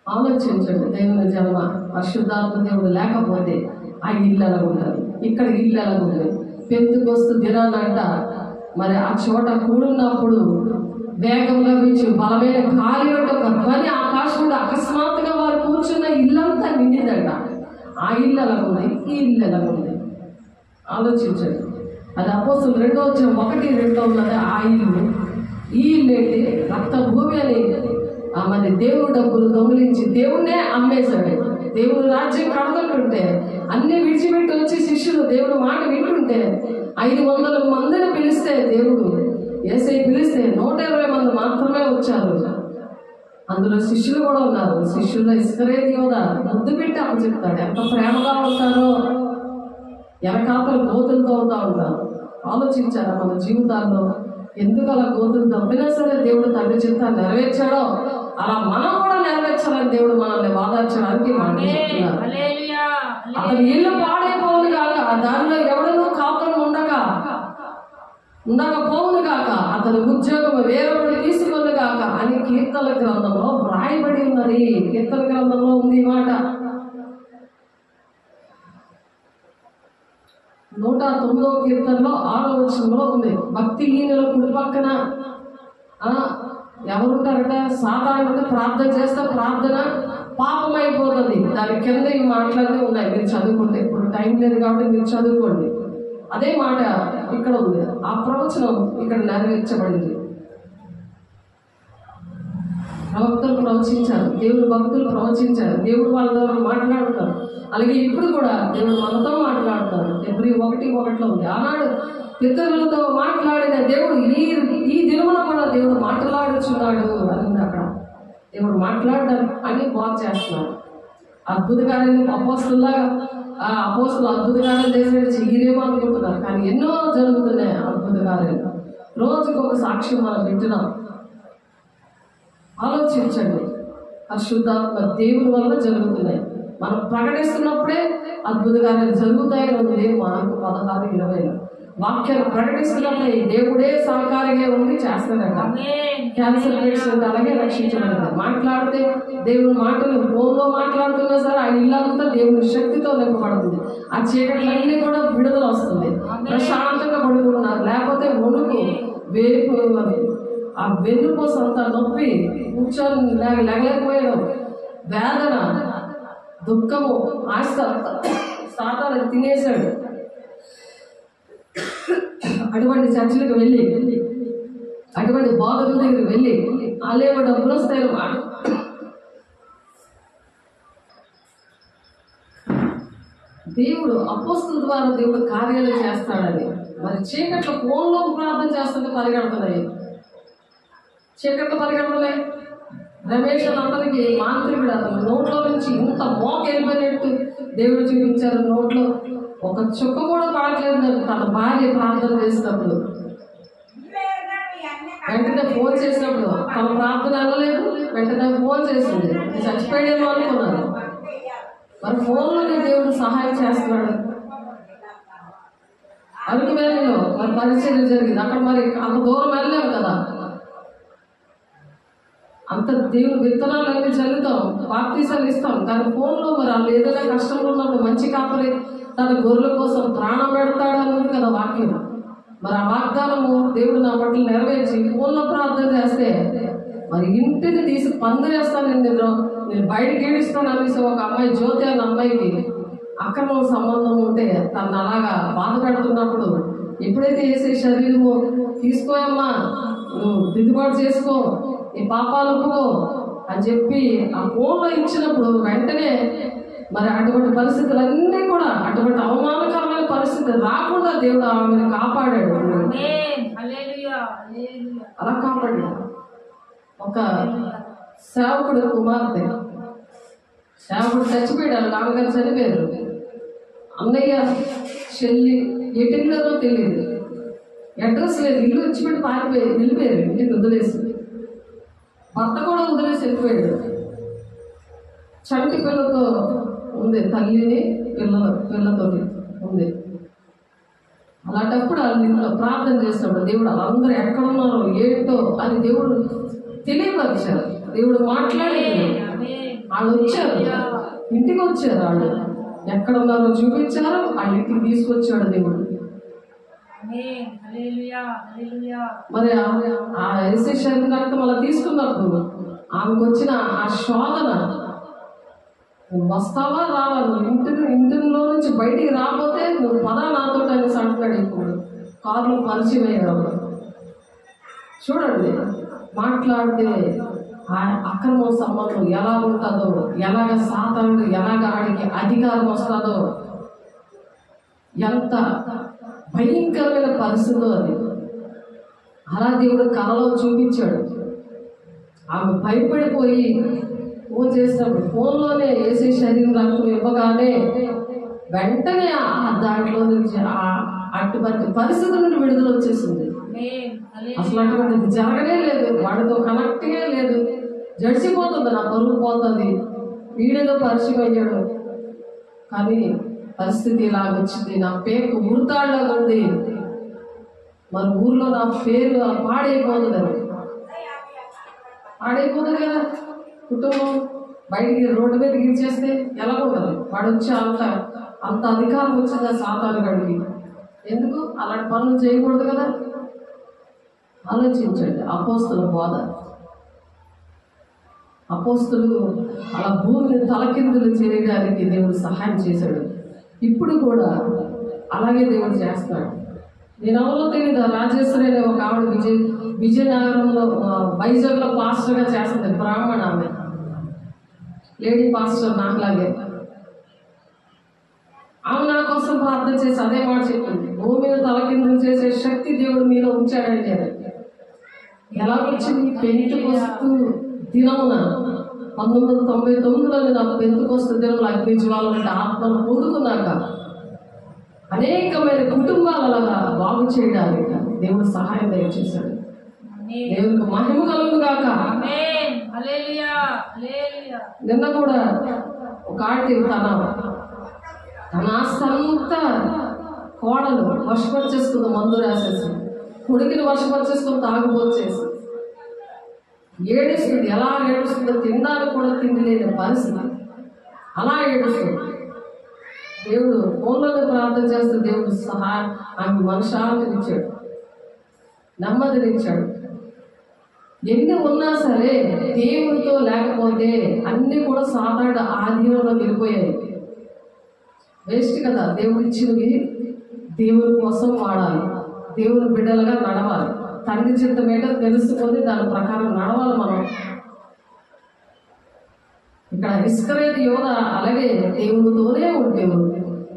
ఆలోచించండి, దేవుని జన్మ పరిశుద్ధాత్మ దేవుడు లేకపోతే ఆ ఇల్లు ఎలా ఉంటుంది, ఇక్కడ ఇల్లు ఎలా ఉంటుంది? పెంతుకొస్తు దినానంట మరి ఆ చోట కూడున్నప్పుడు వేగంగా వీచు బలమైన గాలి ఒక ధ్వని ఆకాశంలో అకస్మాత్తుగా వారు కూర్చున్న ఇల్లంతా నిండిందంట. ఆ ఇల్లు ఎలా ఉంది, ఈ ఇల్లు ఎలా ఉంది? ఆలోచించండి. అది అపోస్తలుల 2:1-2 ఉన్నది ఆ ఇల్లు. ఈ ఇల్లు ఏంటి? రక్త భూమి అని మరి దేవుడు డబ్బులు దొంగిలించి దేవుణ్ణే అమ్మేశాడు. దేవుడు రాజ్యం కడగలుంటే అన్ని విడిచిపెట్టి వచ్చి శిష్యులు దేవుడు మాట వింటుంటే 500 మందిని పిలిస్తే, దేవుడు యేసయ్య పిలిస్తే 120 మంది మాత్రమే వచ్చారు. అందులో శిష్యులు కూడా ఉన్నారు. శిష్యుల్లో ఇస్కరియోతు యూదా ముద్దు పెట్టి అప్పచెప్తాడు. ఎంత ప్రేమగా ఉంటారో, వెనకాతలు గోతులు తవ్వుతూ ఉంటారు. ఆలోచించారా మన జీవితాల్లో ఎందుకు అలా గోతులు తవ్వినా సరే దేవుడు తండ్రి చిత్తాన్ని నెరవేర్చాడో అలా మనం కూడా నెరవేర్చాలని దేవుడు మనల్ని వాదార్చడానికి మాట చెప్తున్నారు. అతని ఇల్లు పాడైపోవును కాక, దానిలో ఎవడనూ కాపురం ఉండకపోవును కాక, అతని ఉద్యోగం వేరొకటి తీసుకొని కాక అని కీర్తన గ్రంథంలో వ్రాయబడి ఉన్నది. కీర్తన గ్రంథంలో ఉంది ఈ మాట. 109వ కీర్తనలో 6వ వచనంలో ఉంది. భక్తిహీనుల కుడి పక్కన ఎవరుంటారట? సాతానుడు. ప్రార్థన చేస్తే ప్రార్థన పాపం అయిపోతుంది. దాని కింద ఈ మాటలన్నీ ఉన్నాయి, మీరు చదువుకుంటే. ఇప్పుడు టైం లేదు కాబట్టి మీరు చదువుకోండి. అదే మాట ఇక్కడ ఉంది. ఆ ప్రవచనం ఇక్కడ నెరవేర్చబడింది. ప్రవక్తలు ప్రవచించారు, దేవుడు భక్తులు ప్రవచించారు, దేవుడు వాళ్ళ ద్వారా మాట్లాడుతారు. అలాగే ఇప్పుడు కూడా దేవుడు మనతో మాట్లాడుతారు. Hebrew 1:1 ఉంది. ఆనాడు పితరులతో మాట్లాడిన దేవుడు ఈ దినమున కూడా దేవుడు మాట్లాడుచున్నాడు అని అక్కడ. దేవుడు మాట్లాడడం అని బాగు చేస్తున్నారు. అద్భుత కార్యాలు అపోస్తుల్లాగా అపోస్తులు అద్భుత కార్యాలు చేసేది చెయ్యలేమో అనుకుంటున్నారు, కానీ ఎన్నో జరుగుతున్నాయి అద్భుత కార్యాలు. రోజుకు ఒక సాక్ష్యం మనం వింటున్నాం. ఆలోచించండి, పరిశుద్ధాత్మ దేవుని వల్ల జరుగుతున్నాయి. మనం ప్రకటిస్తున్నప్పుడే అద్భుత కార్యాలు జరుగుతాయి. దేవుడు మనకు 16:20 వాక్యాలు ప్రకటిస్తున్నప్పుడే దేవుడే సహకారిగా ఉండి చేస్తాడట. క్యాన్సర్ పేషెంట్ అలాగే రక్షించబడతారు. మాట్లాడితే దేవుని మాటలు ఫోన్లో మాట్లాడుతున్నా సరే ఆయన ఇల్లంతా దేవుని శక్తితో నింపబడుతుంది. ఆ చీకట్లన్నీ కూడా విడుదల వస్తుంది. ప్రశాంతంగా పడుకుంటున్నారు. లేకపోతే వణుకు, వేపు, ఆ వెన్నుపోస అంతా నొప్పి, కూర్చొని లేగలేకపోయాడు, వేదన, దుఃఖము, ఆశ సాతాను తినేశాడు. అటువంటి చర్చలకు వెళ్ళి అటువంటి బోధకుల దగ్గరికి వెళ్ళి వాళ్ళేమో డబ్బులు వస్తాయో దేవుడు అపోస్తుల ద్వారా దేవుడు కార్యాలు చేస్తాడని. మరి చీకట్లో ఫోన్లో ప్రార్థన చేస్తుంటే పరిగెడుతున్నాయి, చీకట్లో పరిగెడుతున్నాయి. రమేష్ అందరికి మాంత్రికుడు, అతను నోట్లో నుంచి ఇంత మోక వెళ్ళిపోయినట్టు దేవుడు చూపించారు. నోట్లో ఒక చుక్క కూడా పడట్లేదు. తన భార్య ప్రార్థన చేసినప్పుడు వెంటనే ఫోన్ చేసినప్పుడు తన ప్రార్థన అనలేదు, వెంటనే ఫోన్ చేసింది. చచ్చిపోయాడేమో అనుకున్నాను. మరి ఫోన్లోనే దేవుడు సహాయం చేస్తున్నాడు. అరకు వేళలో మరి పరిచయం జరిగింది. అక్కడ మరి అంత దూరం వెళ్ళలేము కదా, అంత దేవుడు విత్తనాలన్నీ చల్లుతాం, బాప్తీసాలు ఇస్తాం. కానీ ఫోన్లో మరి వాళ్ళు ఏదైనా కష్టంలో ఉన్నప్పుడు మంచి కాపరి తన గొర్రెల కోసం ప్రాణం పెడతాడు అన్నది కదా వాక్యం. మరి ఆ వాగ్దానము దేవుడు నా పట్ల నెరవేర్చి ఫోన్లో ప్రార్థన చేస్తే మరి ఇంటిని తీసి పందిరేస్తాను, నేను బయటకి ఏడిస్తాను అనేసి ఒక అమ్మాయి, జ్యోతి అన్న అమ్మాయికి అక్రమ సంబంధం ఉంటే తను అలాగా బాధ పెడుతున్నప్పుడు ఎప్పుడైతే వేసే శరీరము తీసుకోయమ్మా, నువ్వు దిద్దుబాటు చేసుకో, ఈ పాపాలు ఒప్పుకో అని చెప్పి ఆ ఫోన్లో ఇచ్చినప్పుడు వెంటనే మరి అటువంటి పరిస్థితులన్నీ కూడా, అటువంటి అవమానకరమైన పరిస్థితి రాకుండా దేవుడు ఆమెను కాపాడాడు. అలా కాపాడాడు. ఒక సేవకుడు కుమార్తె, సేవకుడు చచ్చిపోయాడు, నాన్నగారు చనిపోయారు. అన్నయ్య చెల్లి ఎటిందో తెలియదు, అడ్రస్ లేదు, ఇల్లు వచ్చిపెట్టి పారిపోయి వెళ్ళిపోయారు, ఇంటికి వదిలేసి. భర్త కూడా వదిలేసి వెళ్ళిపోయాడు. చంటి పిల్లతో ఉంది, తల్లిని పిల్లతో ఉంది. అలాంటప్పుడు వాళ్ళు ఇంట్లో ప్రార్థన చేసినప్పుడు దేవుడు వాళ్ళందరూ ఎక్కడున్నారో ఏంటో అని దేవుడు తెలియపరిచారు. దేవుడు మాట్లాడేది, వాళ్ళు వచ్చారు, ఇంటికి వచ్చారు. వాళ్ళు ఎక్కడున్నారో చూపించారు, వాళ్ళ ఇంటికి తీసుకొచ్చాడు దేవుడు. మరి ఆ ఏసీ శరీరం అలా తీసుకున్నప్పుడు ఆమెకు వచ్చిన ఆ శోధన, వస్తావా రావా, నువ్వు ఇంటిలో నుంచి బయటికి రాకపోతే నువ్వు పదా నాతో అనేసి అంటున్నాడు. ఇప్పుడు కారులో పరిచయం అయ్యాడు. చూడండి, మాట్లాడితే ఆ అక్రమ సంబంధం ఎలా ఉంటుందో, ఎలాగ సాతానుడు ఎలాగ ఆడికి అధికారం వస్తుందో, ఎంత భయంకరమైన పరిస్థితో అది. అలా దేవుడు కళలో చూపించాడు. ఆమె భయపడిపోయి ఫోన్ చేసినప్పుడు ఫోన్లోనే వేసే శరీరం రక్తం ఇవ్వగానే వెంటనే దాంట్లో నుంచి అటువంటి పరిస్థితుల నుండి విడుదల వచ్చేసింది. అసలు అటువంటిది జరగనే లేదు, వాడితో కనెక్ట్గా లేదు. జడిసిపోతుంది, నా పరువు పోతుంది, వీడిలో పరిచయం అయ్యాడు. కానీ పరిస్థితి ఇలాగొచ్చింది, నా పేరు ఉరుతాళ్ళ ఉంది, మరి ఊర్లో నా పేరు పాడైపోతుంది కదా. కుటుంబం బయటికి రోడ్డు మీద గిరిచేస్తే ఎలా ఉంటుంది? వాడు వచ్చి అంత అధికారం వచ్చిందా సాతాను గడికి? ఎందుకు అలాంటి పనులు చేయకూడదు కదా. ఆలోచించండి, అపోస్తుల బోధ. అపోస్తులు అలా భూమిని తలకిందులు చేయడానికి దేవుడు సహాయం చేశాడు. ఇప్పుడు కూడా అలాగే దేవుడు చేస్తాడు. నేను ఎవరో తెలియదు, రాజేశ్వరి అనే ఒక ఆవిడ విజయనగరంలో వైజాగ్లో పాస్టర్గా చేస్తుంది, బ్రాహ్మణ ఆమె, లేడీ పాస్టర్ నాకులాగే. ఆమె నా కోసం ప్రార్థన చేసి అదే మాట చెప్పింది, భూమిని తలకిందులు చేసే శక్తి దేవుడు మీలో ఉంచాడంటే. ఎలా వచ్చింది? పెంటెకొస్తు దినమున 1999లో నేను ఆ పెంతెకొస్తు దినంలో అగ్ని జ్వాలలు అంటే ఆత్మను పొందుకున్నాక అనేకమైన కుటుంబాలలాగా బాగు చేయడానికి దేవుడు సహాయం దయచేశాడు. దేవునికి మహిమ కలుగు గాక. నిన్న కూడా ఒక ఆంటీ తన ఆస్తంతా కోడలు వశపరిచేసుకుంది, మందు రాసేసి కొడుకుని వశపరిచేసుకుని తాగుబోచేసి ఏడుస్తుంది. ఎలా ఏడుస్తుందో తినడానికి కూడా తిండి లేని పరిస్థితి, అలా ఏడుస్తుంది. దేవుడు ఫోన్లోనే ప్రార్థన చేస్తే దేవుడు సహాయం ఆమె మనశ్శాంతినిచ్చాడు, నెమ్మదినిచ్చాడు. ఎన్ని ఉన్నా సరే దేవుడితో లేకపోతే అన్నీ కూడా సాధారణ ఆధీనంలో వెళ్ళిపోయాయి. వేస్ట్ కదా. దేవుడు ఇచ్చినవి దేవుని కోసం వాడాలి, దేవుని బిడ్డలుగా నడవాలి, తండ్రి చిత్తం ఏంటో తెలుసుకొని దాని ప్రకారం నడవాలి మనం. ఇక్కడ ఇస్కరేతు యోధ అలాగే దేవునితోనే ఉండేవాడు,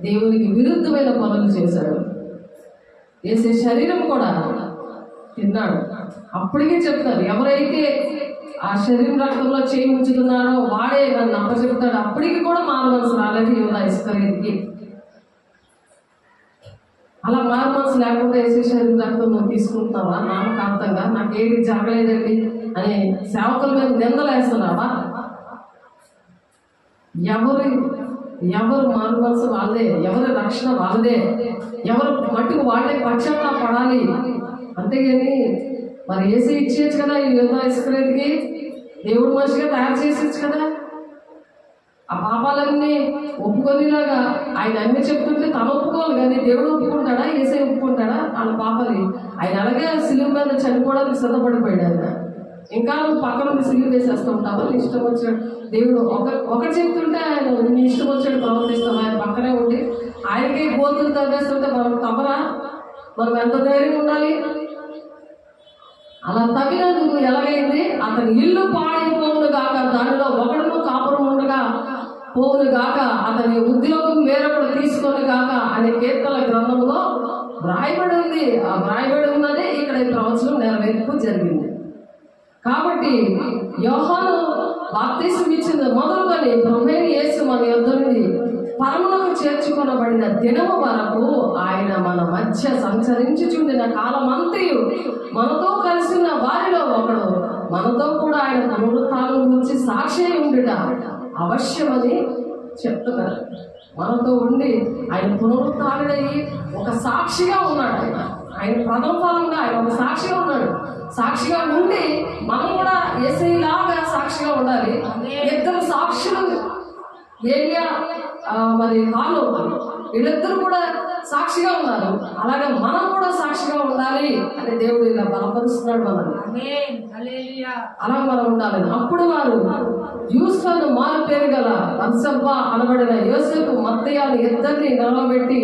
దేవునికి విరుద్ధమైన పనులు చేశాడు. వేసే శరీరం కూడా తిన్నాడు. అప్పటికే చెప్తారు, ఎవరైతే ఆ శరీరం రక్తంలో చేయి ఉంచుతున్నాడో వాడే నన్ను అప్పచెప్తాడు. అప్పటికి కూడా మారు మనసు రాలేదు యోధ ఇస్కరేతుకి. అలా మారు మనసు లేకుండా వేసే శరీరం రక్తం నువ్వు తీసుకుంటున్నావా నామకాంతంగా, నాకేది జరగలేదండి అని సేవకుల మీద నిందలేస్తున్నావా? ఎవరు మారు మనసు వాళ్ళదే, ఎవరి రక్షణ వాళ్ళదే, ఎవరు మట్టుకు వాళ్ళే పక్షంగా పడాలి. అంతేగాని మరి ఏసీ ఇచ్చేయచ్చు కదా. ఈ యోధ ఇస్కరేతుకి దేవుడు మనిషిగా తయారు చేసేచ్చు కదా. ఆ పాపాలన్నీ ఒప్పుకొనిలాగా ఆయన అన్ని చెప్తుంటే తను ఒప్పుకోవాలి, కానీ దేవుడు ఒప్పుకుంటాడా? ఏసై ఒప్పుకుంటాడా? వాళ్ళ పాపాలి. ఆయన అలాగే సిలువ మీద చనిపోవడానికి సిద్ధపడిపోయాడు. ఆయన ఇంకా నువ్వు పక్కన సిలువ వేసేస్తూ ఉంటావా? నీ ఇష్టం వచ్చాడు దేవుడు ఒకటి చెప్తుంటే ఆయన నీ ఇష్టం వచ్చాడు ప్రవర్తిస్తావు. ఆయన పక్కనే ఉండి ఆయనకే గోతులు తవ్వేస్తుంటే మనం తమరా? మనం ఎంత ధైర్యం ఉండాలి? అలా తగినందుకు ఎలాగైంది, అతని ఇల్లు పాడైపోవును గాక, దానిలో ఒకడును కాపురం ఉండగా పోవును గాక, అతని ఉద్యోగం వేరొకడు తీసుకొని గాక అనే కీర్తన గ్రంథంలో వ్రాయబడి ఉంది. ఆ వ్రాయబడి ఉన్నదే ఇక్కడ ఈ ప్రవచనం నెరవేర్పు జరిగింది. కాబట్టి యోహాను బాప్తిసం ఇచ్చింది మొదలుకొని ప్రభువైన యేసు మన యొద్ద నుండి పరమునకు చేర్చుకొనబడిన దినము వరకు ఆయన మన మధ్య సంచరించుచుండిన కాలమంతయు మనతో కలిసిన వారిలో ఒకడు మనతో కూడా ఆయన పునరుత్థానం గురించి సాక్షి ఉండుట అవశ్యమని చెప్తున్నారు. మనతో ఉండి ఆయన పునరుత్థానుడయ్యి ఒక సాక్షిగా ఉన్నాడు. ఆయన ప్రథమ ఫలంగా ఆయన ఒక సాక్షిగా ఉన్నాడు. సాక్షిగా ఉండి మనం కూడా యేసయ్యలాగా సాక్షిగా ఉండాలి. ఇద్దరు సాక్షులు ఏలియా మరి హాను వీళ్ళిద్దరు కూడా సాక్షిగా ఉన్నారు. అలాగే మనం కూడా సాక్షిగా ఉండాలి అని దేవుడు ఇలా బలపరుస్తున్నాడు మనల్ని. అలా మనం ఉండాలి. అప్పుడు వారు యూసుఫను మారు పేరు గల బత్షెబ అనబడిన యోసేపు మత్తయ్యను ఇద్దరిని నిలబెట్టి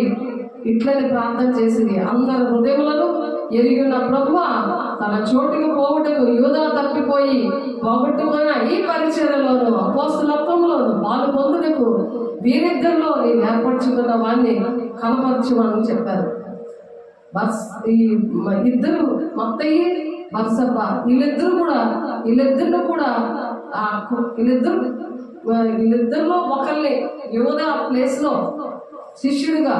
ఇట్లని ప్రార్థన చేసింది, అందరి హృదయములను ఎరిగిన ప్రభువా, తన చోటుకు పోవుటకు యూదా తప్పిపోయి పోగొట్టుకున్న ఈ పరిచర్యలోను అపోస్తలత్వంలోను పాలు పొందుటకు వీరిద్దరిలో నేను ఏర్పరచుకున్న వాడిని కనపరచుమని చెప్పారు. ఈ ఇద్దరు మత్తయి బత్షెబ వీళ్ళిద్దరిలో ఒకరిని యూదా ప్లేస్ లో శిష్యుడిగా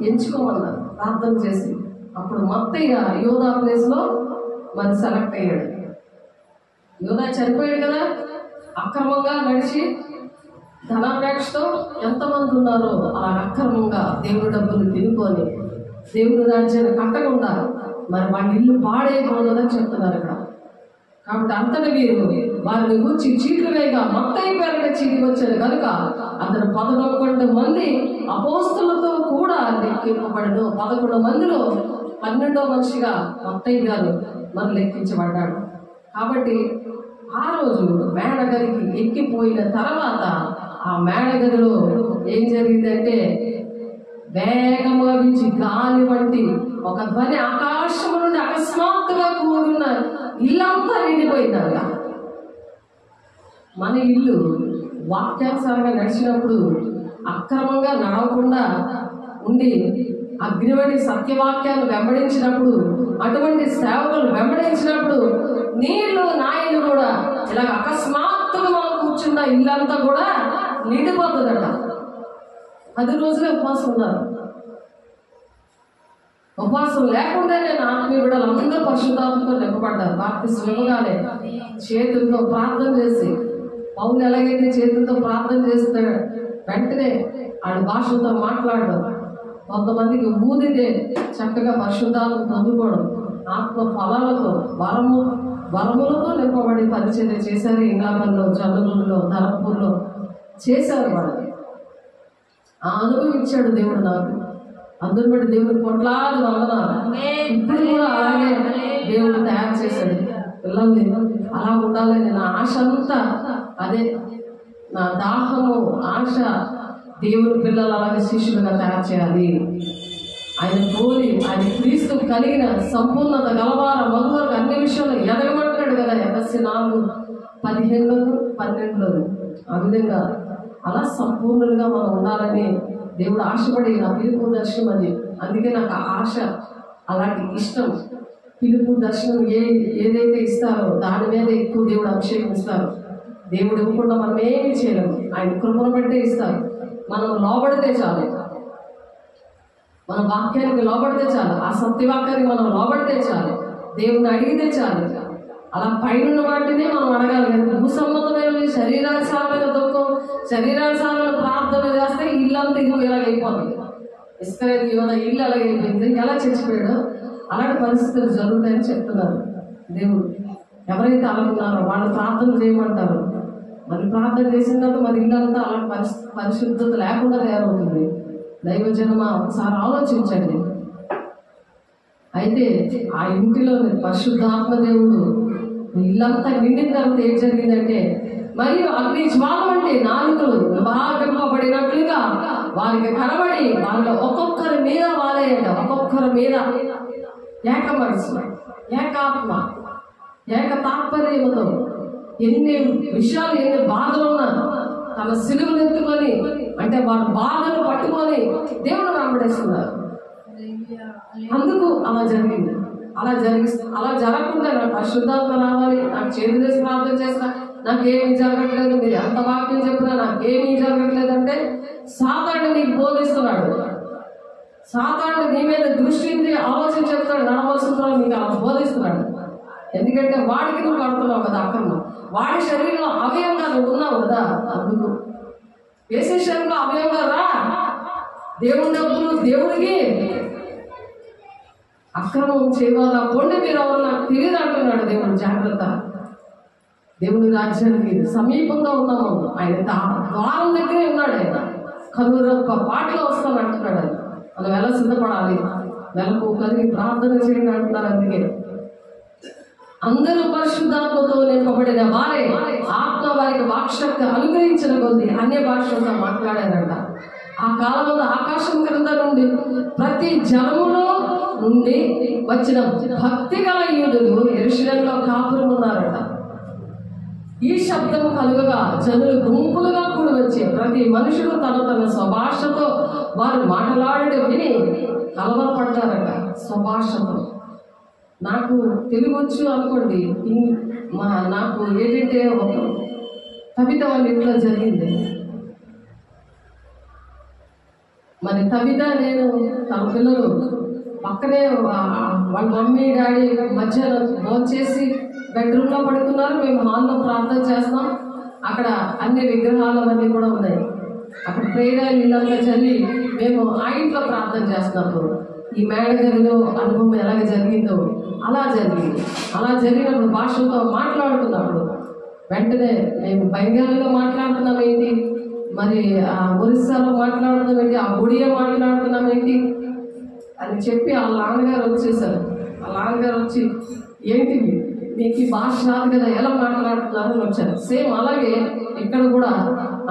ఎంచుకోమన్నారు ప్రార్థన చేసి. అప్పుడు మత్తయ్య యూదా ప్లేస్ లో మరి సెలెక్ట్ అయ్యాడు. యూదా చనిపోయాడు కదా, అక్రమంగా నడిచి ధనాపేక్షతో ఎంతమంది ఉన్నారో అలా అక్రమంగా దేవుడి డబ్బులు తినుకొని దేవుడి రాజ్యాన్ని కట్టకుండా మరి వాళ్ళ ఇల్లు పాడైపోదని చెప్తున్నారు ఇక్కడ. కాబట్టి అంతటి వీరు వారిని గురించి చీట్లు వేయగా మత్తయి పేరిట చీటి వచ్చాడు కనుక అతను 11 మంది అపోస్తులతో కూడా లెక్కింపబడను. 11 మందిలో 12వ మనిషిగా మత్తయి గారు మరి లెక్కించబడ్డాడు. కాబట్టి ఆ రోజు మేడగదికి ఎక్కిపోయిన తర్వాత ఆ మేడగదిలో ఏం జరిగిందంటే వేగముగా వీచి గాలి వంటి ఒక ధ్వని ఆకాశం నుండి అకస్మాత్తుగా కూడిన ఇల్లంతా నిండిపోయిందట. మన ఇల్లు వాక్యానుసారంగా నడిచినప్పుడు, అక్రమంగా నడవకుండా ఉండి అగ్నివడి సత్యవాక్యాలు వెంబడించినప్పుడు, అటువంటి సేవకులు వెంబడించినప్పుడు నీళ్ళు నాయలు కూడా ఇలాగ అకస్మాత్తుగా మనం కూర్చున్న ఇల్లంతా కూడా నిండిపోతుందట. 10 రోజులే ఉపవాసం ఉన్నారు. ఉపవాసం లేకుండానే నా ఆత్మీయ బిడ్డలు అందరూ పరిశుద్ధాత్మతో నింపబడ్డారు. బాప్తిస్మం ఇవ్వగానే చేతులతో ప్రార్థన చేసి, పౌలు ఎలాగైతే చేతులతో ప్రార్థన చేస్తాడు వెంటనే ఆడు భాషలతో మాట్లాడడం, కొంతమందికి ఊదితే చక్కగా పరిశుద్ధాలను పొందుకోవడం, ఆత్మ ఫలాలతో వరములతో నింపబడి పరిచర్య చేశారు. ఇంగ్లాండ్లో, జనూరులో, ధర్మపూర్లో చేశారు. వాళ్ళు ఆ అనుభవం ఇచ్చాడు దేవుడు నాకు. అందరూ బట్టి దేవుడు కొట్లాది వందనాలు. ఇప్పుడు కూడా అలాగే దేవుడు తయారు చేశాడు పిల్లల్ని. అలా ఉండాలని నా ఆశ అంతా అదే. నా దాహము, ఆశ దేవుని పిల్లలు అలాగే శిష్యులుగా తయారు చేయాలి. ఆయన పోలి, ఆయన క్రీస్తు కలిగిన సంపూర్ణత గలవార మగువరకు అన్ని విషయంలో ఎదగమంటాడు కదా. ఎఫెసీ 4:15-12 ఆ విధంగా అలా సంపూర్ణంగా మనం ఉండాలని దేవుడు ఆశపడి నా పిలుపు దర్శనం అది. అందుకే నాకు ఆ ఆశ, అలాంటి ఇష్టం. పిలుపు దర్శనం ఏదైతే ఇస్తారో దాని మీద ఎక్కువ దేవుడు అభిషేకం ఇస్తారు. దేవుడు ఇవ్వకుండా మనం ఏమీ చేయలేము. ఆయన కృపను బట్టే ఇస్తారు. మనం లోబడితే చాలు, మన వాక్యానికి లోబడితే చాలు, ఆ సత్యవాక్యానికి మనం లోబడితే చాలు, దేవుని అడిగితే చాలు. అలా పైన వాటిని మనం అడగాలి. కానీ భూసంబంధమైన శరీరానుసారమైన దుఃఖం, శరీరానుసారమైన ప్రార్థన చేస్తే ఇల్లంతా ఇల్లు ఎలాగైపోతుంది. ఇస్రాయేలు యోధ ఇల్లు ఎలాగైపోయింది, ఎలా చచ్చిపోయాడో అలాంటి పరిస్థితులు జరుగుతాయని చెప్తున్నారు దేవుడు. ఎవరైతే అలాగున్నారో వాళ్ళు ప్రార్థన చేయమంటారు. మరి ప్రార్థన చేసిన తర్వాత మరి ఇల్లంతా అలాంటి పరిశుద్ధత లేకుండా తయారవుతుంది. దైవజనమా ఒకసారి ఆలోచించండి. అయితే ఆ ఇంటిలో పరిశుద్ధాత్మ దేవుడు ఇల్లంతా నిండిన తర్వాత ఏం జరిగిందంటే, మరియు అగ్ని జ్వాల వంటి నాలుకలు విభాగింపబడినట్లుగా వారికి కనబడి వాళ్ళ ఒక్కొక్కరి మీద వాలేయంట. ఒక్కొక్కరి మీద ఏక మనసు, ఏకాత్మ, ఏక తాత్పర్యముతో ఎన్ని విషయాలు, ఎన్ని బాధలున్నా తన సిలువను ఎత్తుకొని, అంటే వాళ్ళ బాధను పట్టుకొని దేవుడు వెంబడేస్తున్నారు. అందుకు అలా జరిగింది. అలా జరగకుండా నాకు పరిశుద్ధాత్మ రావాలి, నాకు చేతులు వేసి ప్రార్థన చేసినా నాకేమీ జరగట్లేదు, మీరు ఎంత వాక్యం చెప్పినా నాకేమీ జరగట్లేదు అంటే సాతానుడు నీకు బోధిస్తున్నాడు. సాతానుడు నీ మీద దృష్టి ఆలోచన చెప్తాడు, నడవలసిన నీకు అలా బోధిస్తున్నాడు. ఎందుకంటే వాడికి నువ్వు కడుతున్నావు కదా అక్రమం. వాడి శరీరంలో అవయంగా నువ్వు ఉన్నావు కదా. అందుకు వేసే శరీరంలో అవయంగా రా. దేవుని డబ్బులు దేవుడికి అక్రమం చేయాలా పొండి మీరు ఎవరు నాకు తెలియదు అంటున్నాడు దేవుడు. జాగ్రత్త, దేవుని రాజ్యానికి సమీపంగా ఉన్నాము. ఆయన ద్వారం దగ్గరే ఉన్నాడు. ఆయన కనురొక్క పాటలో వస్తాను అంటున్నాడు. ఆయన మనం ఎలా సిద్ధపడాలి, వెలకు కలిగి ప్రార్థన చేయండి అంటున్నారు. అందుకే అందరూ పరిశుద్ధాత్మతో నింపబడిన వారే ఆత్మ వారికి వాక్శక్తి అనుగ్రహించిన కొద్ది అన్య భాషలతో మాట్లాడారంట. ఆ కాలంలో ఆకాశం క్రింద నుండి ప్రతి జనములో నుండి వచ్చిన భక్తి గల యూదులు యెరూషలేములో కాపురం ఉన్నారట. ఈ శబ్దం కలుగగా జనులు గుంపులుగా కూడి వచ్చి ప్రతి మనుషుడు తన స్వభాషతో వారు మాట్లాడటం విని కలవరపడ్డారట. స్వభాషతో నాకు తెలుగు వచ్చు అనుకోండి, నాకు ఏంటంటే ఒక కవిత వాళ్ళ ఇంట్లో జరిగింది. మరి కవిత నేను తన పిల్లలు పక్కనే వాళ్ళ మమ్మీ డాడీ మధ్యాహ్నం భోంచేసి బెడ్రూమ్లో పడుకున్నారు. మేము హాల్లో ప్రార్థన చేస్తాం. అక్కడ అన్ని విగ్రహాలు అవన్నీ కూడా ఉన్నాయి. అక్కడ ప్రేరాలు ఇళ్ళంతా చల్లి మేము ఆ ఇంట్లో ప్రార్థన చేస్తున్నప్పుడు ఈ మేడగదిలో అనుభవం ఎలాగ జరిగిందో అలా జరిగింది. అలా జరిగినప్పుడు భాషలతో మాట్లాడుతున్నప్పుడు వెంటనే మేము బెంగాలీలో మాట్లాడుతున్నాం ఏంటి, మరి ఆ ఒరిస్సాలో మాట్లాడుతున్నాం ఏంటి, ఆ ఒడియా మాట్లాడుతున్నాం ఏంటి అని చెప్పి ఆ నాన్నగారు వచ్చేసారు. ఆ నాన్నగారు వచ్చి ఏంటి మీకు ఈ భాష రాదు కదా, ఎలా మాట్లాడుతున్నారని వచ్చారు. సేమ్ అలాగే ఇక్కడ కూడా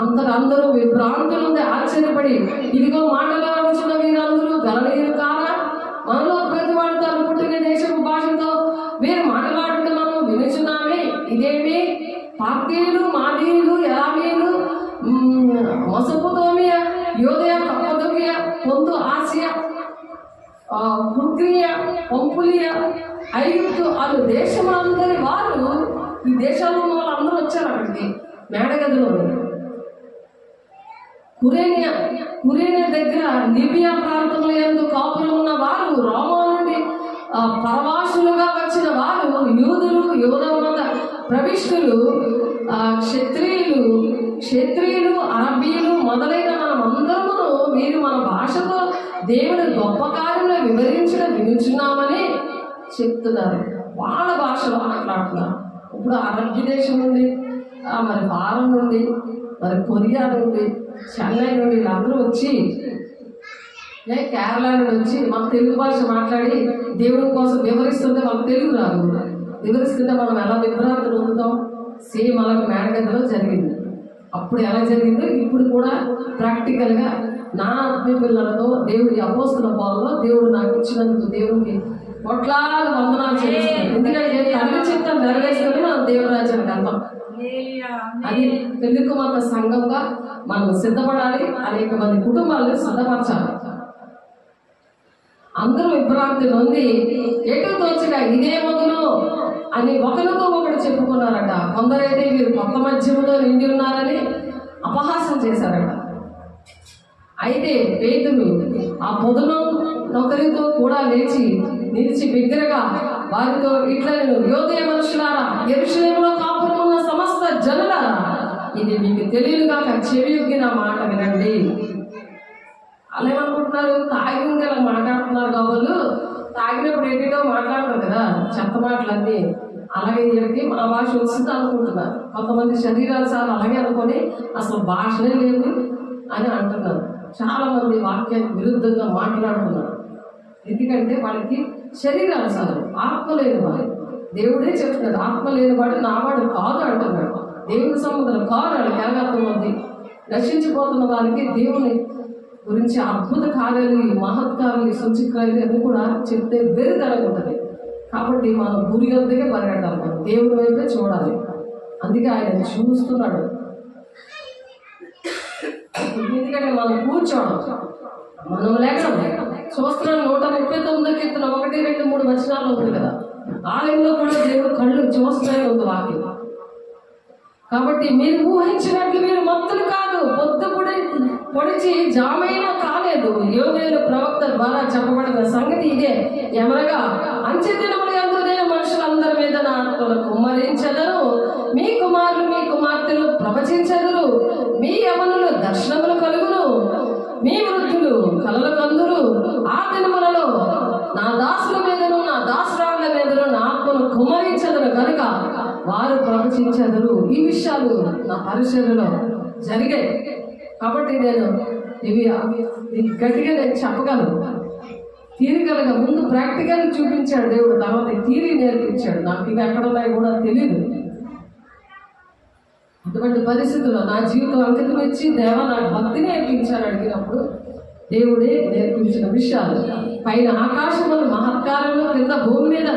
అందరూ విభ్రాంతులు ఉంది. ఆశ్చర్యపడి ఇదిగో మాట్లాడుతున్న వీరందరూ గలనీయులు కారా, మనలో ప్రతి వాడితో పుట్టిన దేశపు భాషతో వీరు మాట్లాడుతున్నాము వినుచున్నామే. ఇదేమి పార్తీయులు, మాదీయులు, ఎలామీయులు, మొసపుతోమియా, యోదయ, కప్పదొకియా, పొందు, ఆసియా, హుగ్రియా, పంపులియా, ఐగుప్తు అను దేశమందరి వారు, ఈ దేశాల్లో ఉన్న వాళ్ళందరూ వచ్చారు అక్కడికి. మేడగదిలో కురేనియా దగ్గర లిబియా ప్రాంతంలో యందు కాపురం ఉన్న వారు, రోమా నుండి పరవాసులుగా వచ్చిన వారు, యూద మత ప్రవిష్టులు, క్షత్రియులు, అరబీలు మొదలైన మనమందరము మీరు మన భాషతో దేవుని గొప్ప కార్యంలో వివరించడం వినుచున్నామని చెప్తున్నారు. వాళ్ళ భాషలో మాట్లాడుతున్నారు. ఇప్పుడు అరబ్బీ దేశం నుండి, మరి ఫారం నుండి, మరి కొరియా నుండి, చెన్నై నుండి వీళ్ళందరూ వచ్చి, కేరళ నుండి వచ్చి మన తెలుగు భాష మాట్లాడి దేవుడి కోసం వివరిస్తుంటే మనకు తెలుగు రాదు. వివరిస్తుంటే మనం ఎలా విభ్రాంతి పొందుతాం? సేమ్ అలాగే మేడగదిలో జరిగింది. అప్పుడు ఎలా జరిగిందో ఇప్పుడు కూడా ప్రాక్టికల్గా నా ఆత్మీయ పిల్లలతో దేవుడి అపోస్తుల పాలలో దేవుడు నాకు ఇచ్చినందుకు దేవుడికి కోట్లాది వందనాలు చేస్తాను. ఎందుకంటే తల్లి చిత్తం నెరవేర్చుకొని మనం దేవుడి రాజ్యానికి వెళ్తాం. అది తెలుగు మత సంఘంగా మనం సిద్ధపడాలి. అనేక మంది కుటుంబాలను సిద్ధపరచాలి. అందరూ విభ్రాంతి నొంది ఎటు తోచగా ఇదే మొదలు అని ఒకరితో ఒకరు చెప్పుకున్నారట. కొందరైతే వీరు కొత్త మధ్యములో నిండి ఉన్నారని అపహాసం చేశారట. అయితే పేతురు ఆ పొదను ఒకరితో కూడా నిలిచి బిగ్గరగా వారితో ఇట్లా, యోదయ మనుషులారా, యెరూషలేములో కాపురం ఉన్న సమస్త జనులారా, ఇది మీకు తెలియదుగాక చెవియొగ్గి నా మాట వినండి. అలా ఏమనుకుంటున్నారు? తాగి అలా మాట్లాడుతున్నారు కాబట్టి తాగినప్పుడు ఏంటో మాట్లాడతారు కదా, చెత్త మాటలన్నీ. అలాగే వీళ్ళకి మా భాష వచ్చింది అనుకుంటున్నారు. కొంతమంది శరీరానుసారం అలాగే అనుకొని అసలు భాషనే లేదు అని అంటున్నారు. చాలా మంది వాక్యానికి విరుద్ధంగా మాట్లాడుతున్నారు. ఎందుకంటే వాళ్ళకి శరీరానుసారం, ఆత్మ లేని వాడు. దేవుడే చెప్తున్నాడు, ఆత్మ లేని వాడు నా వాడు కాదు అంటున్నాడు. దేవుని సముద్రం కాదు వాళ్ళకి ఏకార్థమవుతుంది. నశించిపోతున్న వారికి దేవుని గురించి అద్భుత కార్యాలు, మహత్కార్యాలు, సూచికార్యాలు అన్నీ కూడా చెప్తే వెరుదలగుంటుంది. కాబట్టి మనం గురి వద్దకే పరిగెట్టాలి, మనం దేవుని వైపే చూడాలి. అందుకే ఆయన చూస్తున్నాడు. ఎందుకంటే మనం కూర్చోవడం, మనం లేకడం చూస్తున్నాం. 139 కీర్తన 1, 2, 3 వచనాలు ఉంది కదా, ఆలయంలో కూడా దేవుడు కళ్ళు చూస్తున్నాయి ఉంది వాక్యం. కాబట్టి మీరు ఊహించినట్లు మీరు మత్తులు కాదు, పొడిచి జామైనా కాలేదు. యోవేలు ప్రవక్త ద్వారా చెప్పబడిన సంగతి ఇదే, ఏమనగా అంచె దినములు యందు మనుషులందరి మీద నా ఆత్మను కుమ్మరించెదరు. మీ కుమారులు మీ కుమార్తెలు ప్రవచించెదరు. మీ యవనులు దర్శనములు కలుగును. మీ వృద్ధులు కలలు కందురు. ఆ దినములలో నా దాసుల మీదను నా దాసురాళ్ల మీదను నా ఆత్మను కుమ్మరించెదరు కనుక వారు ప్రవచించెదరు. ఈ విషయాలు నా పరిచర్యలో జరిగాయి. కాబట్టి ఇవి గట్టిగా నేను చెప్పగలను. థియరికల్గా ముందు ప్రాక్టికల్ చూపించాడు దేవుడు, తర్వాత థియరీ నేర్పించాడు. నాకు ఇవి ఎక్కడ ఉన్నాయో కూడా తెలియదు. అటువంటి పరిస్థితుల్లో నా జీవితం అంకితం ఇచ్చి దేవా నాకు భక్తి నేర్పించాను అడిగినప్పుడు దేవుడే నేర్పించిన విషయాలు. పైన ఆకాశములు మహత్కారంలో, కింద భూమి మీద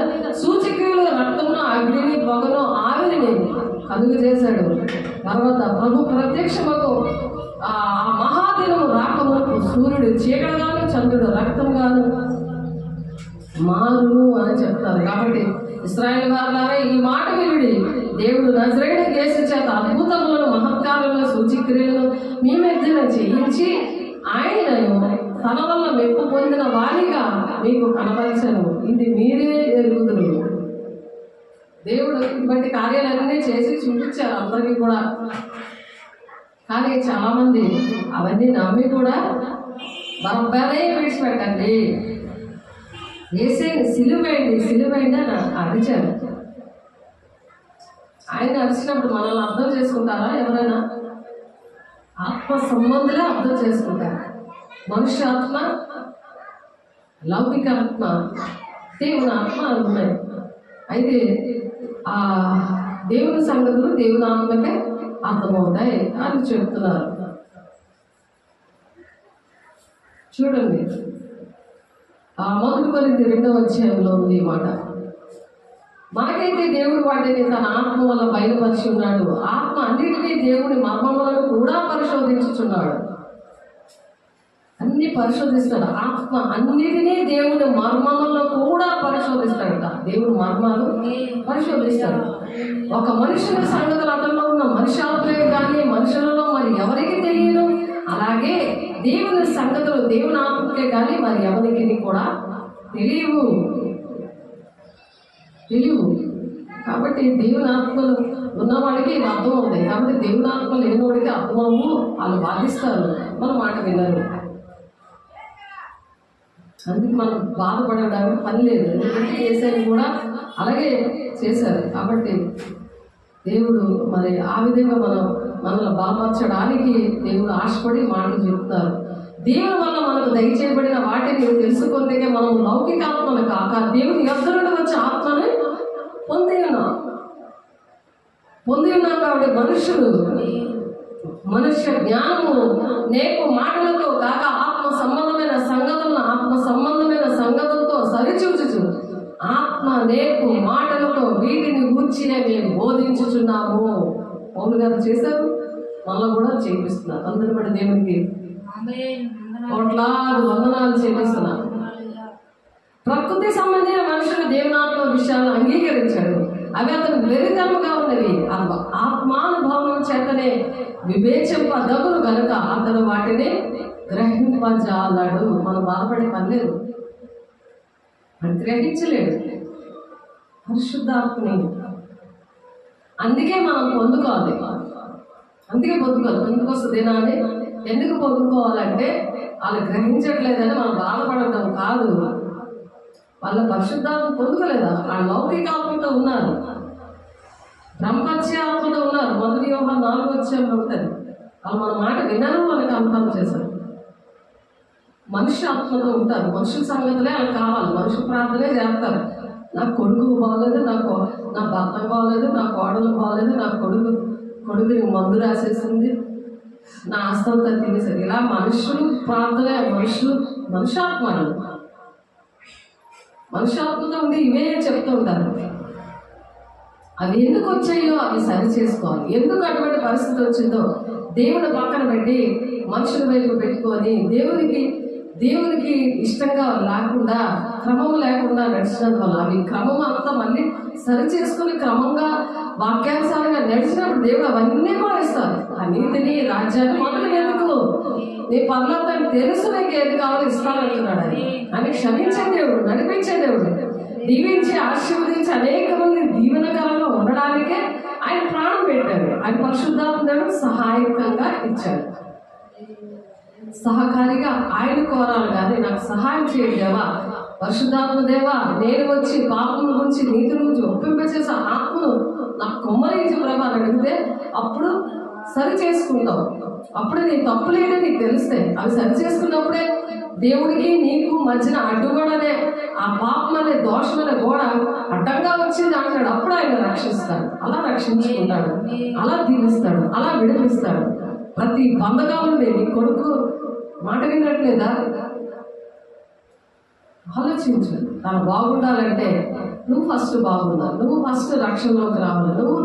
సూచక్రియలు, రక్తమును, అగ్నిని, పొగను, ఆవిరిని కలుగు చేశాడు. తర్వాత ప్రభు ప్రత్యక్షముకు ఆ మహాదినము రాకమునకు సూర్యుడు చీకటిగాను చంద్రుడు రక్తంగాను మారును అని చెప్తారు. కాబట్టి ఇశ్రాయేలు వారులారా, ఈ మాట వినుడి. దేవుడు నజరేయుడు యేసు చేత అద్భుతములను, మహత్కారులను, సూచక్రియలను మీ మధ్యన చేయించి ఆయనను తన వల్ల మెప్పు పొందిన వారిగా మీకు కనపరిచను. ఇది మీరే ఎరుగుదురు. దేవుడు ఇటువంటి కార్యాలన్నీ చేసి చూపించారు అందరికీ కూడా. కానీ చాలా మంది అవన్నీ నమ్మి కూడా బరబ్బరే విడిచిపెట్టండి, వేసేయండి, సిలువేయండి అని అరిచారు. ఆయన అరిచినప్పుడు మనల్ని అర్థం చేసుకుంటారా ఎవరైనా? ఆత్మ సంబంధులే అర్థం చేసుకుంటారు. మనుష్య ఆత్మ, లౌకిక ఆత్మ, దేవుని ఆత్మ ఉన్నాయి. అయితే ఆ దేవుని సంగతులు దేవుని ఆత్మకే అర్థమవుతాయి అని చెప్తున్నారు. చూడండి, ఆ 1 కొరింథీ 2వ అధ్యాయంలో ఉంది ఈ మాట. మనకైతే దేవుడు వాటిని తన ఆత్మ వల్ల బయలుపరిచి ఉన్నాడు. ఆత్మ అన్నిటినీ దేవుని మర్మములను కూడా పరిశోధించుచున్నాడు. అన్ని అన్ని పరిశోధిస్తాడు. ఆత్మ అన్నిటినీ దేవుని మర్మములను కూడా పరిశోధిస్తాడట. దేవుని మర్మాలు పరిశోధిస్తాడు. ఒక మనుషుని సంగతులు అతనిలో ఉన్న మనుషులకే కానీ మనుషులలో మరి ఎవరికి తెలియదు. అలాగే దేవుని సంగతులు దేవుని ఆత్మకే కానీ మరి ఎవరికి కూడా తెలియవు. కాబట్టి దేవుని ఆత్మలు ఉన్నవాడికి అర్థం ఉంది. కాబట్టి దేవుని ఆత్మ లేనివాడికి అర్థమవు. వాళ్ళు వాదిస్తారు, మన మాట వినరు. అందుకు మనం బాధపడడానికి పని లేదు. ఎందుకంటే చేసేది కూడా అలాగే చేశారు. కాబట్టి దేవుడు మరి ఆ విధంగా మనల్ని బలపరచడానికి దేవుడు ఆశపడి మాటలు చెప్తారు. దేవుని వల్ల మనకు దయచేయబడిన వాటిని తెలుసుకుంటే మనం లౌకిక ఆత్మను కాక దేవుని యొద్ద నుండి వచ్చే ఆత్మని పొంది ఉన్నాం. కాబట్టి మనుష్య జ్ఞానము నేర్పు మాటలతో కాక ఆత్మ సంబంధమైన సంగతులతో సరిచూచుచు ఆత్మ నేర్పు మాటలతో వీటిని గూర్చినే మేము బోధించుచున్నాము. పౌలు గారు చేశారు, మళ్ళీ కూడా చేపిస్తున్నారు. అందరూ కూడా దేవునికి కోట్లాది వందనాలు చేపిస్తున్నారు. ప్రకృతి సంబంధించిన మనుషులు దేవునాత్మ విషయాలను అంగీకరించాడు. అవి అతను వెరితనముగా ఉన్నవి. ఆత్మానుభవం చేతనే వివేచింపదగును కనుక అతను వాటిని గ్రహింపజాలడు. మనం బాధపడే పని లేదు, అది గ్రహించలేడు పరిశుద్ధాత్మని. అందుకే మనం పొందుకోవాలి. ఎందుకు వస్తుంది నాని? ఎందుకు పొందుకోవాలంటే వాళ్ళు గ్రహించట్లేదని మనం బాధపడటం కాదు. వాళ్ళ పరిశుద్ధాత్మ పొందుకోలేదా? వాళ్ళ లౌకిక ఆత్మతో ఉన్నారు, బ్రహ్మహత్య ఆత్మతో ఉన్నారు. 1 యోహాను 4 ఉంటుంది. వాళ్ళు మన మాట వినరు, వాళ్ళకి అనుభవం చేశారు. మనుష్య ఆత్మతో ఉంటారు. మనుషుల సంగతులే వాళ్ళకి కావాలి, మనుషుల ప్రార్థనే చేస్తారు. నా కొడుకు బాగలేదు, నా భర్త బాగలేదు, నా కోడలు బాగలేదు, నా కొడుకుని మందు రాసేసింది, నా ఆస్తంతా తినేసారు. ఇలా మనుషులు ప్రార్థనే. మనుషాత్మతో ఉండి ఇవే చెప్తూ ఉంటారు. అవి ఎందుకు వచ్చాయో అవి సరి చేసుకోవాలి. ఎందుకు అటువంటి పరిస్థితి వచ్చిందో దేవుని పక్కన పెట్టి మనుషుల వైపు పెట్టుకొని దేవునికి ఇష్టంగా లేకుండా క్రమం లేకుండా నడిచినందువల్ల అవి క్రమం అంతా మళ్ళీ సరి చేసుకుని క్రమంగా వాక్యానుసారంగా నడిచినప్పుడు దేవుడు అవన్నీ కూడా ఇస్తారు. ఆ నీతిని రాజ్యాన్ని మొదలు ఎందుకు నీ పర్లోకాన్ని తెలుసు, నీకు ఏది కావాలో ఇస్తానంటున్నాడు. అని క్షమించే దేవుడు, నడిపించే దేవుడు, దీవించి ఆశీర్వదించి అనేక మంది దీవెనకరంగా ఉండడానికే ఆయన ప్రాణం పెట్టాడు. ఆయన పరిశుద్ధాత్మ దేవుడు సహాయకంగా ఇచ్చాడు. సహకారిగా ఆయన కోరాలి కానీ నాకు సహాయం చేయండి దేవా, పరిశుద్ధాత్మ దేవా, నేను వచ్చి పాపం గురించి నీతి గురించి ఒప్పింపచేసే ఆత్మను నాకు కొమ్మరించి ప్రభా అని అడిగితే అప్పుడు సరి చేసుకుంటావు. అప్పుడే నీ తప్పులేదో నీకు తెలిస్తే అవి సరి చేసుకున్నప్పుడే దేవుడికి నీకు మధ్యన అడ్డుగోడనే ఆ పాపం అనే దోషం అనే గోడ అడ్డంగా వచ్చింది అంటాడు. అప్పుడు ఆయన రక్షిస్తాడు. అలా రక్షించుకుంటాడు, అలా దీవిస్తాడు, అలా విడిపిస్తాడు. ప్రతి బంధగా ఉంది. నీ కొడుకు మాట వినట్లేదా? ఆలోచించు. తను బాగుండాలంటే నువ్వు ఫస్ట్ బాగుండాలి, నువ్వు ఫస్ట్ రక్షణలోకి రావాలి. నువ్వు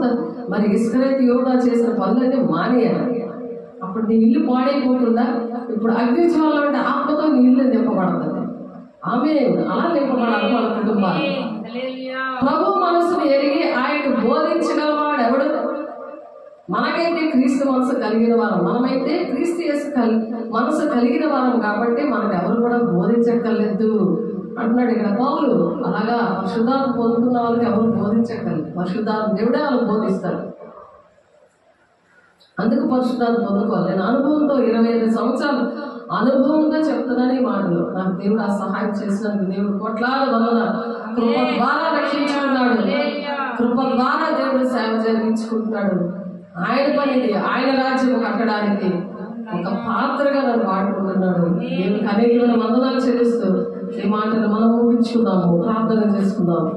మరి ఇస్కరేతు యోధా చేసిన పనులన్నీ మానేయాలి. అప్పుడు నీ ఇల్లు పాడైపోతుందా? ఇప్పుడు అగ్నిజ్వాల అంటే ఆత్మతో నీ ఇల్లు నింపబడుతుంది. ఆమె అలా నింపబడాలి మన కుటుంబాలు. ప్రభు మనసును ఎరిగి ఆయనకు బోధించగలవాడు ఎవడు? మనకైతే క్రీస్తు మనసు కలిగిన వారం, మనమైతే క్రీస్తు యేసు మనసు కలిగిన వారం కాబట్టి మనకు ఎవరు కూడా బోధించక్కర్లేదు అంటున్నాడు ఇక్కడ పౌలు. అలాగా పరిశుద్ధాత్మ పొందుకున్న వాళ్ళకి ఎవరు బోధించక్కర్లేదు, పరిశుద్ధాత్మ దేవుడే వాళ్ళకి బోధిస్తారు. అందుకు పరిశుద్ధాత్మ పొందుకోవాలి. నేను అనుభవంతో 25 సంవత్సరాలు అనుభవంతో చెప్తున్నాను ఈ మాటలు. నాకు దేవుడు ఆ సహాయం చేసినందుకు దేవుడు కోట్లాది వందనాలు. కృప ద్వారా రక్షించుకున్నాడు, కృప ద్వారా దేవుడు సేవ జరిగించుకుంటున్నాడు. ఆయన పనిది, ఆయన రాజ్యం కట్టడానికి ఒక పాత్రగా నన్ను వాడుకుంటున్నాడు. దేవునికి అనేకమైన వందనాలు చెల్లిస్తూ ఈ మాటను మనం ఊహించుకుందాము, ప్రార్థన చేసుకుందాము.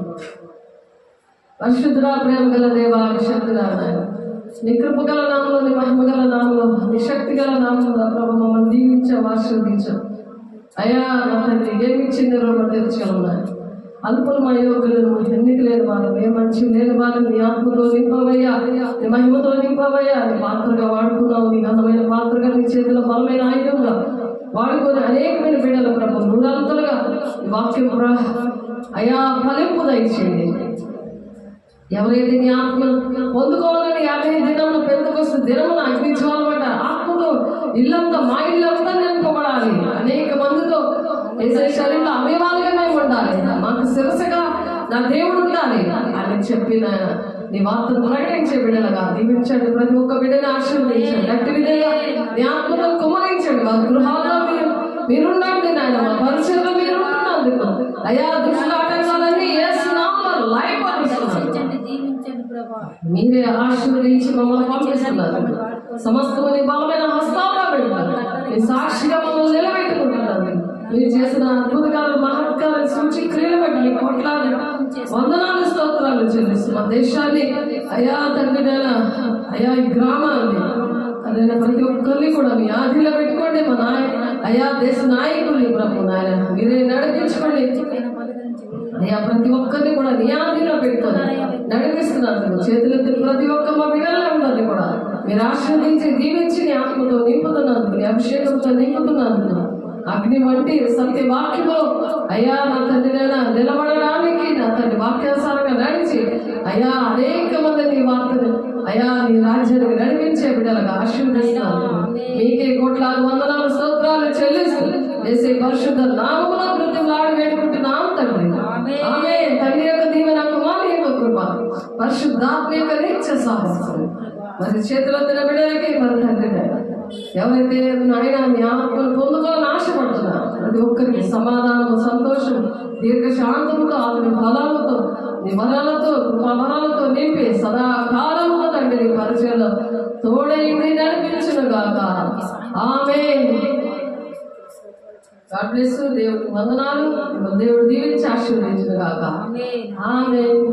పరిశుద్ధుడా, ప్రేమ గల దేవా, నిశక్తిగా నీ కృపగల నామంలో, నీ మహిమగల నామంలో, నీ శక్తి గల నామంలో ప్రభు మమ్మల్ని దీవించావు, ఆశీర్వదించావు. అయ్యా నా తండ్రి, ఏమి ఇచ్చింది రోడ్డు తెచ్చుకోవాలి. అల్పులు మా యోగులను, ఎన్నిక లేని వారు, ఏ మంచి లేని వారు నీ ఆత్మతో నింపవయ్యా, నీ మహిమతో నింపవయ్యా. నీ పాత్రగా వాడుకున్నావు, నీ అందమైన పాత్రగా, నీ చేతిలో బలమైన ఆయుధంగా వాడుకొని అనేకమైన బిడ్డలు ప్రభు నూరంతలుగా వాక్యం అయా ఫలింపు దయచేయండి. ఎవరైతే నీ ఆత్మను పొందుకోవాలని 50 దినంలో పెందుకొస్తే దినమున అగ్నిజ్వాలబడ్డ ఆత్మతో ఇల్లంతా మా ఇల్లంతా నింపబడాలి. అనేక మందితో వేసే శరీరంలో అవయవాలుగా మేము ఉండాలి. మాకు శిరసగా నా దేవుడు ఉండాలి అని చెప్పిన నీ వార్తను ప్రకటించే బిడ్డలుగా దీవించండి. ప్రతి ఒక్క బిడ్డని ఆశీర్వదించండి. గట్టి విధంగా నీ ఆత్మతో కుమ్మరించండి. మా గృహాల్లో మీరుండండి నాయన. మా పరిచయంలో మీరుంటున్నందుకు అయా దుష్టుల ఆటంకాలన్నీ లైఫ్ మీరే ఆశీర్వదించి మమ్మల్ని పంపిస్తున్నారు. సమస్తమని బలమైన హస్తాల్లో పెడతారు. మీ సాక్షిగా మమ్మల్ని నిలబెట్టుకుంటున్నారు. మీరు చేసిన అద్భుతకాలు మహత్కాలు సూచి క్రియలు బట్టి మీ కోట్లాది వందనాలు స్తోత్రాలు చెల్లిస్తూ మా దేశాన్ని అయా తండ్రి అయా ఈ గ్రామాన్ని అదైనా ప్రతి ఒక్కరిని కూడా మీ ఆదిలో పెట్టుకోండి. మా అయా దేశ నాయకుల్ని ప్రభు నాయన మీరే నడిపించుకోండి. అయ్యా ప్రతి ఒక్కరిని కూడా నీ ఆదిలో పెట్టుకొని నడిపిస్తున్నారు. చేతులెత్తి ప్రతి ఒక్క మా బిడ్డల్లో ఉన్నది కూడా మీరు ఆశీర్వదించి దీవించి నీ ఆత్మతో నింపుతున్నందుకు, నీ అభిషేకంతో నింపుతున్నందుకు, అగ్ని వంటి సత్య వాక్యము అయ్యా నా తండ్రి నిలబడడానికి నా తండ్రి వాక్యానుసారంగా నడిచి అయ్యా అనేక మంది నీ వార్తను అయ్యా నీ రాజ్యానికి నడిపించే బిడ్డలుగా ఆశీర్వదిస్తున్నాను. మీకే కోట్లాది వందనాలు స్తోత్రాలు చెల్లిస్తూ వేసే పరిశుద్ధ నామములో కృత్యములాడి వేడుకుంటున్నాం తండ్రి. ఆమె తండ్రి యొక్క దీవెన, కుమారుని యొక్క కృప, పరిశుద్ధాత్మ యొక్క నిత్య సాహసం మరి చేతిలో తిన బిడ్డలకి మరి తండ్రి ఎవరైతే నాయన నీ ఆత్మను పొందుకోవాలని ఆశపడుతున్నారు ప్రతి ఒక్కరికి సమాధానము, సంతోషం, దీర్ఘశాంతముతో, ఆత్మ ఫలాలతో, నీ వరాలతో, కృపావరాలతో నింపి సదాకాలముగా తండ్రి నీ పరిచయంలో తోడైంది నడిపించును గాక. ఆమేన్. God bless you. దేవుడికి వందనాలు. దేవుడు దీవించి ఆశీర్వదించును గాక. ఆమేన్.